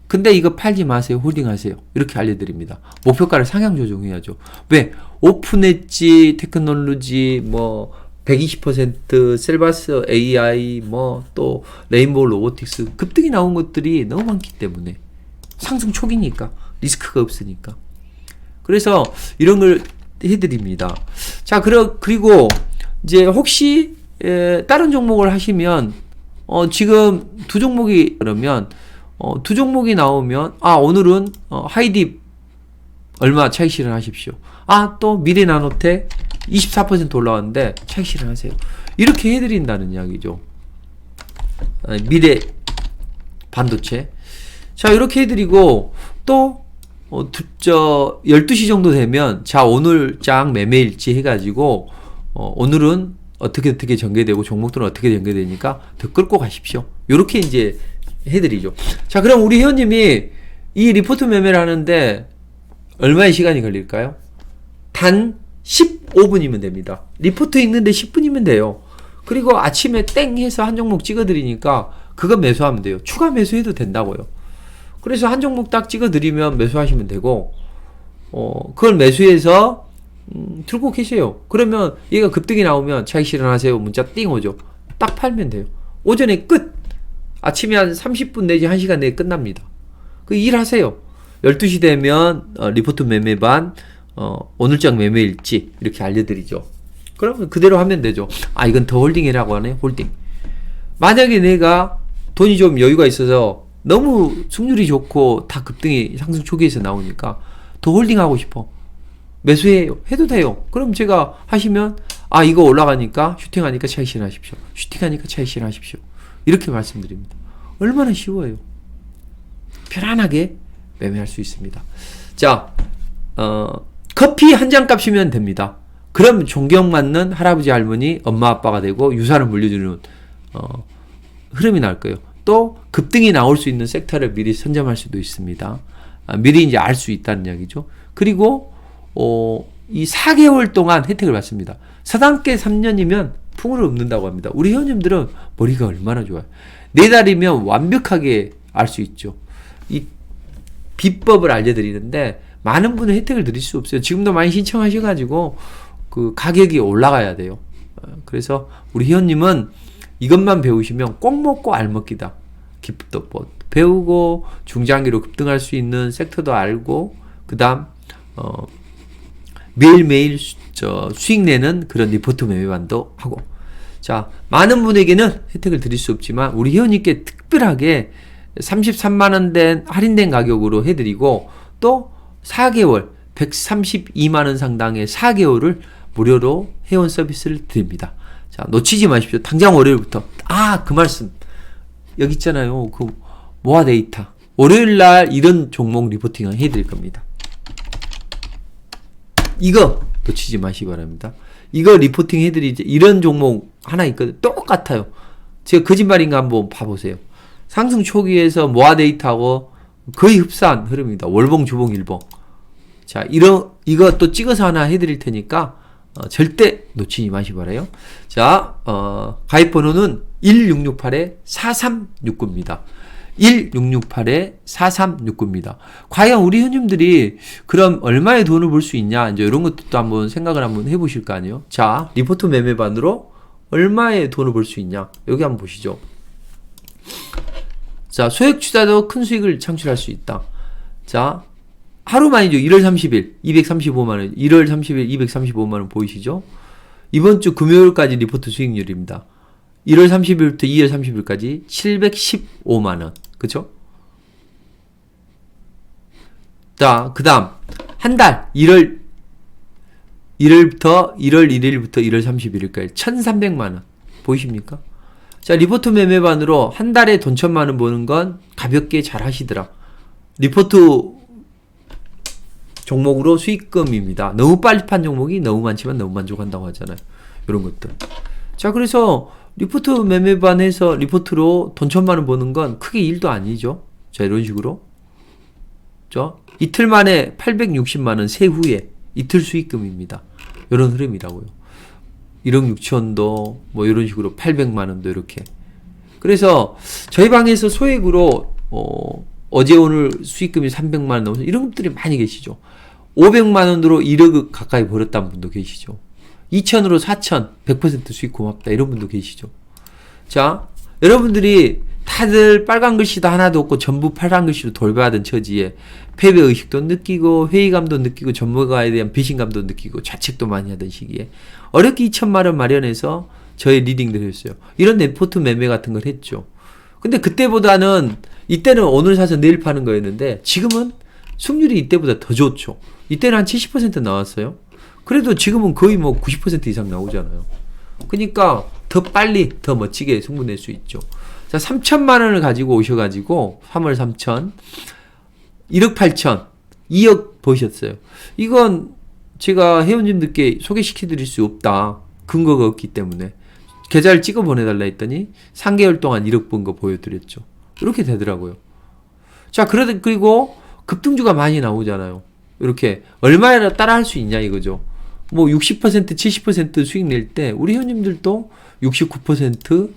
근데 이거 팔지 마세요. 홀딩하세요. 이렇게 알려드립니다. 목표가를 상향 조정해야죠. 왜? 오픈엣지, 테크놀로지, 120% 셀바스 AI, 또 레인보우 로보틱스 급등이 나온 것들이 너무 많기 때문에 상승 초기니까 리스크가 없으니까. 그래서 이런 걸 해드립니다. 자, 그리고 이제 혹시 다른 종목을 하시면 지금 두 종목이 그러면 두 종목이 나오면 오늘은 하이딥 얼마 차익 실현하십시오. 또 미래나노텍 24% 올라왔는데 차익 실현하세요. 이렇게 해드린다는 이야기죠. 미래 반도체. 자, 이렇게 해드리고 또 12시 정도 되면 오늘 장 매매일지 해가지고 오늘은 어떻게 전개되고 종목들은 어떻게 전개되니까 더 끌고 가십시오. 요렇게 이제 해드리죠. 자, 그럼 우리 회원님이 이 리포트 매매를 하는데 얼마의 시간이 걸릴까요? 단 15분이면 됩니다. 리포트 읽는데 10분이면 돼요. 그리고 아침에 땡 해서 한 종목 찍어드리니까 그거 매수하면 돼요. 추가 매수해도 된다고요. 그래서 한 종목 딱 찍어드리면 매수하시면 되고 그걸 매수해서 들고 계세요. 그러면 얘가 급등이 나오면 차익 실현하세요. 문자 띵 오죠. 딱 팔면 돼요. 오전에 끝. 아침에 한 30분 내지 1시간 내에 끝납니다. 그 일하세요. 12시 되면 리포트 매매반 오늘장 매매일지 이렇게 알려드리죠. 그러면 그대로 하면 되죠. 이건 더 홀딩이라고 하네. 홀딩. 만약에 내가 돈이 좀 여유가 있어서 너무 승률이 좋고 다 급등이 상승 초기에서 나오니까 더 홀딩하고 싶어. 매수해요. 해도 돼요. 그럼 제가 하시면 이거 올라가니까 슈팅하니까 차익 실현하십시오. 슈팅하니까 차익 실현하십시오. 이렇게 말씀드립니다. 얼마나 쉬워요. 편안하게 매매할 수 있습니다. 자, 커피 한 잔 값이면 됩니다. 그럼 존경받는 할아버지 할머니 엄마 아빠가 되고 유산을 물려주는 흐름이 날 거예요. 또 급등이 나올 수 있는 섹터를 미리 선점할 수도 있습니다. 미리 이제 알 수 있다는 이야기죠. 그리고 이 4개월 동안 혜택을 받습니다. 4단계 3년이면 풍을 얻는다고 합니다. 우리 회원님들은 머리가 얼마나 좋아요. 4달이면 완벽하게 알 수 있죠. 이 비법을 알려드리는데 많은 분은 혜택을 드릴 수 없어요. 지금도 많이 신청하셔가지고 그 가격이 올라가야 돼요. 그래서 우리 회원님은 이것만 배우시면 꼭 먹고 알먹기다. 기법도 배우고 중장기로 급등할 수 있는 섹터도 알고 그 다음 매일매일 수익 내는 그런 리포트 매매반도 하고. 자, 많은 분에게는 혜택을 드릴 수 없지만 우리 회원님께 특별하게 33만원 된 할인된 가격으로 해드리고 또 4개월 132만원 상당의 4개월을 무료로 회원 서비스를 드립니다. 자, 놓치지 마십시오. 당장 월요일부터. 그 말씀. 여기 있잖아요. 그 모아 데이터. 월요일날 이런 종목 리포팅 해드릴 겁니다. 이거 놓치지 마시기 바랍니다. 이거 리포팅 해드리지. 이런 종목 하나 있거든요. 똑같아요. 제가 거짓말인가 한번 봐보세요. 상승 초기에서 모아 데이터하고 거의 흡사한 흐름입니다. 월봉, 주봉, 일봉. 자, 이거 또 찍어서 하나 해드릴 테니까 절대 놓치지 마시기 바라요. 자, 가입 번호는 1668-4369입니다. 1668-4369입니다. 과연 우리 회원님들이 그럼 얼마의 돈을 벌 수 있냐? 이제 이런 것도 한번 생각을 한번 해보실 거 아니에요? 자, 리포트 매매반으로 얼마의 돈을 벌 수 있냐? 여기 한번 보시죠. 자, 소액 투자도 큰 수익을 창출할 수 있다. 자, 하루만이죠. 1월 30일 235만원, 1월 30일 235만원 보이시죠? 이번 주 금요일까지 리포트 수익률입니다. 1월 30일부터 2월 30일까지 715만원. 그쵸? 자, 그 다음 한 달 1월부터 1월 1일부터 1월 31일까지 1300만원. 보이십니까? 자, 리포트 매매반으로 한 달에 돈 1000만원 버는 건 가볍게 잘 하시더라. 리포트 종목으로 수익금입니다. 너무 빨리 판 종목이 너무 많지만 너무 만족한다고 하잖아요. 이런 것들. 자, 그래서 리포트 매매반에서 리포트로 돈 1000만원 버는 건 크게 일도 아니죠. 자, 이런 식으로. 자, 이틀 만에 860만원 세후에 이틀 수익금입니다. 이런 흐름이라고요. 1억 6천도 뭐 이런 식으로 800만원도 이렇게. 그래서 저희 방에서 소액으로 어제 오늘 수익금이 300만원 넘어서 이런 분들이 많이 계시죠. 500만원으로 1억 가까이 벌었다는 분도 계시죠. 2천으로 4천 100% 수익 고맙다 이런 분도 계시죠. 자, 여러분들이 다들 빨간 글씨도 하나도 없고 전부 파란 글씨로 돌봐하던 처지에 패배의식도 느끼고 회의감도 느끼고 전문가에 대한 배신감도 느끼고 자책도 많이 하던 시기에 어렵게 2천만원 마련해서 저의 리딩들을 했어요. 이런 레포트 매매 같은 걸 했죠. 근데 그때보다는 이때는 오늘 사서 내일 파는 거였는데 지금은 수익률이 이때보다 더 좋죠. 이때는 한 70% 나왔어요. 그래도 지금은 거의 뭐 90% 이상 나오잖아요. 그러니까 더 빨리 더 멋지게 승부 낼 수 있죠. 자, 3천만 원을 가지고 오셔가지고 3월 3천 1억 8천 2억 버셨어요. 이건 제가 회원님들께 소개시켜드릴 수 없다. 근거가 없기 때문에 계좌를 찍어 보내달라 했더니 3개월 동안 1억 번 거 보여드렸죠. 이렇게 되더라고요. 자, 그리고 급등주가 많이 나오잖아요. 이렇게 얼마나 따라 할 수 있냐 이거죠. 뭐 60% 70% 수익 낼 때 우리 회원님들도 69%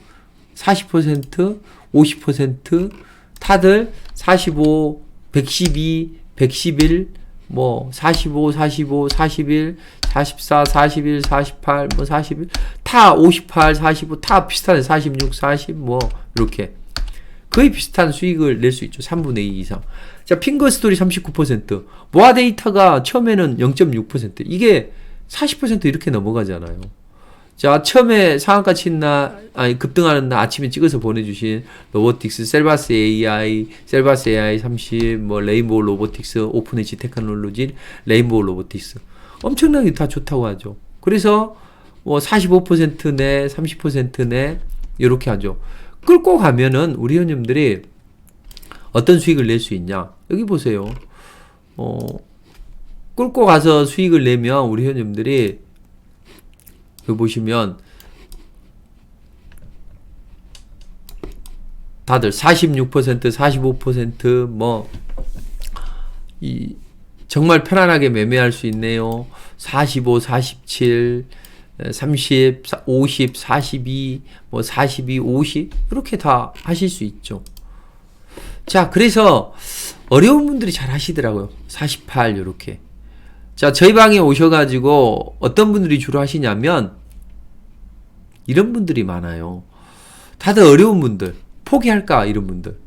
40% 50% 다들 45 112 111 뭐 45 45 41 44 41 48 뭐 41 다 58 45 다 비슷하네. 46 40 뭐 이렇게 거의 비슷한 수익을 낼 수 있죠. 3분의 2 이상. 자, 핑거스토리 39%. 모아 데이터가 처음에는 0.6%. 이게 40% 이렇게 넘어가잖아요. 자, 처음에 상한가 친나, 급등하는 날 아침에 찍어서 보내주신 로보틱스, 셀바스 AI, 셀바스 AI 30, 뭐, 레인보우 로보틱스, 오픈에지 테크놀로지, 레인보우 로보틱스. 엄청나게 다 좋다고 하죠. 그래서 뭐 45% 내, 30% 내 이렇게 하죠. 끌고 가면은 우리 회원님들이 어떤 수익을 낼 수 있냐? 여기 보세요. 끌고 가서 수익을 내면 우리 회원님들이 여기 보시면 다들 46%, 45% 정말 편안하게 매매할 수 있네요. 45, 47, 30, 50, 42, 42, 50 이렇게 다 하실 수 있죠. 자, 그래서 어려운 분들이 잘 하시더라고요. 48 이렇게. 자, 저희 방에 오셔가지고 어떤 분들이 주로 하시냐면 이런 분들이 많아요. 다들 어려운 분들, 포기할까 이런 분들.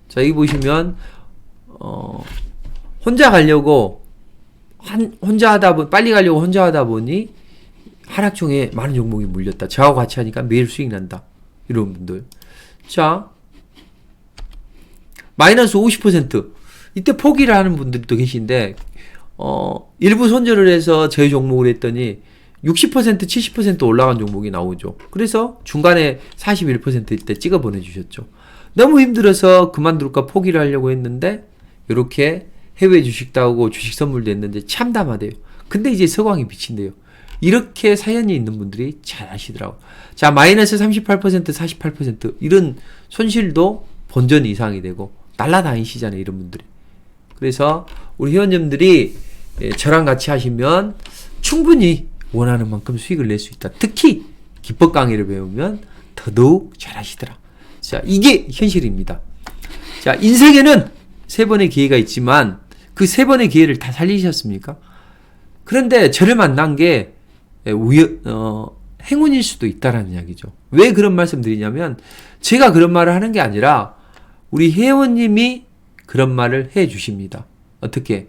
자, 여기 보시면 혼자 가려고 혼자 하다 보니 빨리 가려고 혼자 하다 보니 하락 중에 많은 종목이 물렸다. 저하고 같이 하니까 매일 수익 난다. 이런 분들. 자, 마이너스 50%. 이때 포기를 하는 분들도 계신데 일부 손절을 해서 저희 종목을 했더니 60%, 70% 올라간 종목이 나오죠. 그래서 중간에 41%때 찍어 보내주셨죠. 너무 힘들어서 그만둘까 포기를 하려고 했는데 이렇게 해외 주식도 하고 주식 선물도 했는데 참담하대요. 근데 이제 서광이 비친대요. 이렇게 사연이 있는 분들이 잘 아시더라고요. 자, 마이너스 38%, 48% 이런 손실도 본전 이상이 되고 날라다니시잖아요, 이런 분들이. 그래서 우리 회원님들이 저랑 같이 하시면 충분히 원하는 만큼 수익을 낼 수 있다. 특히 기법 강의를 배우면 더더욱 잘 하시더라. 자, 이게 현실입니다. 자, 인생에는 3번의 기회가 있지만 그 3번의 기회를 다 살리셨습니까? 그런데 저를 만난 게 행운일 수도 있다라는 이야기죠. 왜 그런 말씀 드리냐면 제가 그런 말을 하는 게 아니라 우리 회원님이 그런 말을 해 주십니다. 어떻게?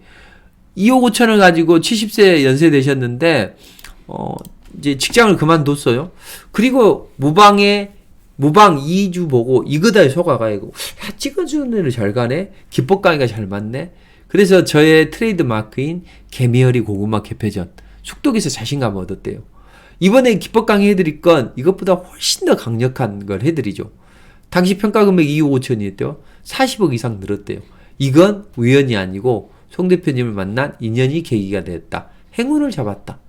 2억 5천을 가지고 70세 연세 되셨는데 이제 직장을 그만뒀어요. 그리고 무방 2주 보고 이거다에 속아가지고 찍어주는 애를 잘 가네. 기법 강의가 잘 맞네. 그래서 저의 트레이드 마크인 개미허리 고구마 개패전 숙독에서 자신감을 얻었대요. 이번에 기법 강의 해드릴 건 이것보다 훨씬 더 강력한 걸 해드리죠. 당시 평가 금액 2억 5천이었대요. 40억 이상 늘었대요. 이건 우연이 아니고 송 대표님을 만난 인연이 계기가 되었다. 행운을 잡았다.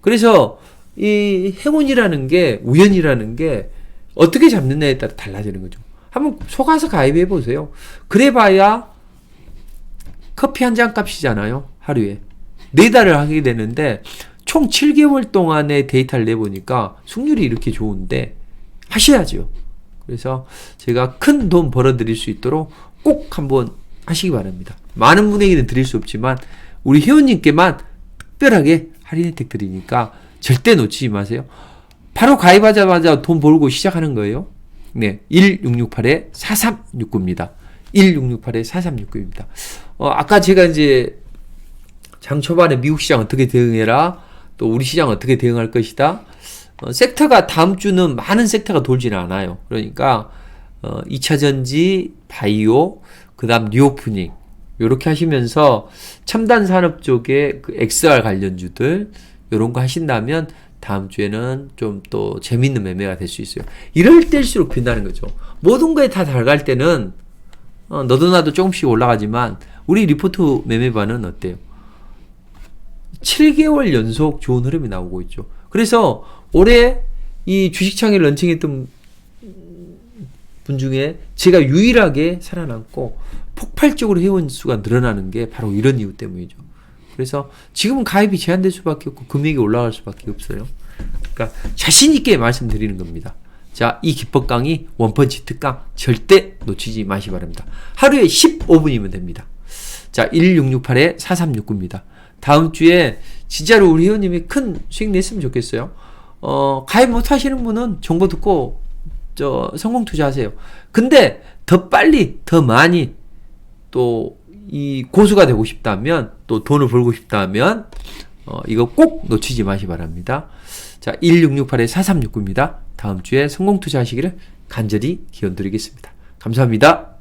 그래서 이 행운이라는 게 우연이라는 게 어떻게 잡느냐에 따라 달라지는 거죠. 한번 속아서 가입해 보세요. 그래봐야 커피 한 잔 값이잖아요. 하루에. 4달을 하게 되는데 총 7개월 동안의 데이터를 내보니까 승률이 이렇게 좋은데 하셔야죠. 그래서 제가 큰 돈 벌어드릴 수 있도록 꼭 한번 하시기 바랍니다. 많은 분에게는 드릴 수 없지만 우리 회원님께만 특별하게 할인 혜택 드리니까 절대 놓치지 마세요. 바로 가입하자마자 돈 벌고 시작하는 거예요. 네, 1668-4369입니다. 1668-4369입니다. 아까 제가 이제 장 초반에 미국 시장 어떻게 대응해라, 또 우리 시장 어떻게 대응할 것이다. 섹터가 다음 주는 많은 섹터가 돌지는 않아요. 그러니까 2차전지, 바이오, 그 다음 리오프닝 요렇게 하시면서 첨단 산업 쪽에 그 XR 관련주들 요런 거 하신다면 다음 주에는 좀 또 재밌는 매매가 될 수 있어요. 이럴 때일수록 빈다는 거죠. 모든 거에 다 달갈 때는 너도 나도 조금씩 올라가지만 우리 리포트 매매반은 어때요? 7개월 연속 좋은 흐름이 나오고 있죠. 그래서 올해 이 주식창에 런칭했던 분 중에 제가 유일하게 살아남고 폭발적으로 회원 수가 늘어나는 게 바로 이런 이유 때문이죠. 그래서 지금은 가입이 제한될 수밖에 없고 금액이 올라갈 수밖에 없어요. 그러니까 자신 있게 말씀드리는 겁니다. 자, 이 기법 강의 원펀치 특강 절대 놓치지 마시기 바랍니다. 하루에 15분이면 됩니다. 자, 1668-4369입니다. 다음 주에 진짜로 우리 회원님이 큰 수익 냈으면 좋겠어요. 가입 못 하시는 분은 정보 듣고 성공 투자하세요. 근데 더 빨리, 더 많이 또 이 고수가 되고 싶다면, 또 돈을 벌고 싶다면 이거 꼭 놓치지 마시기 바랍니다. 자, 1668-4369입니다. 다음 주에 성공 투자하시기를 간절히 기원 드리겠습니다. 감사합니다.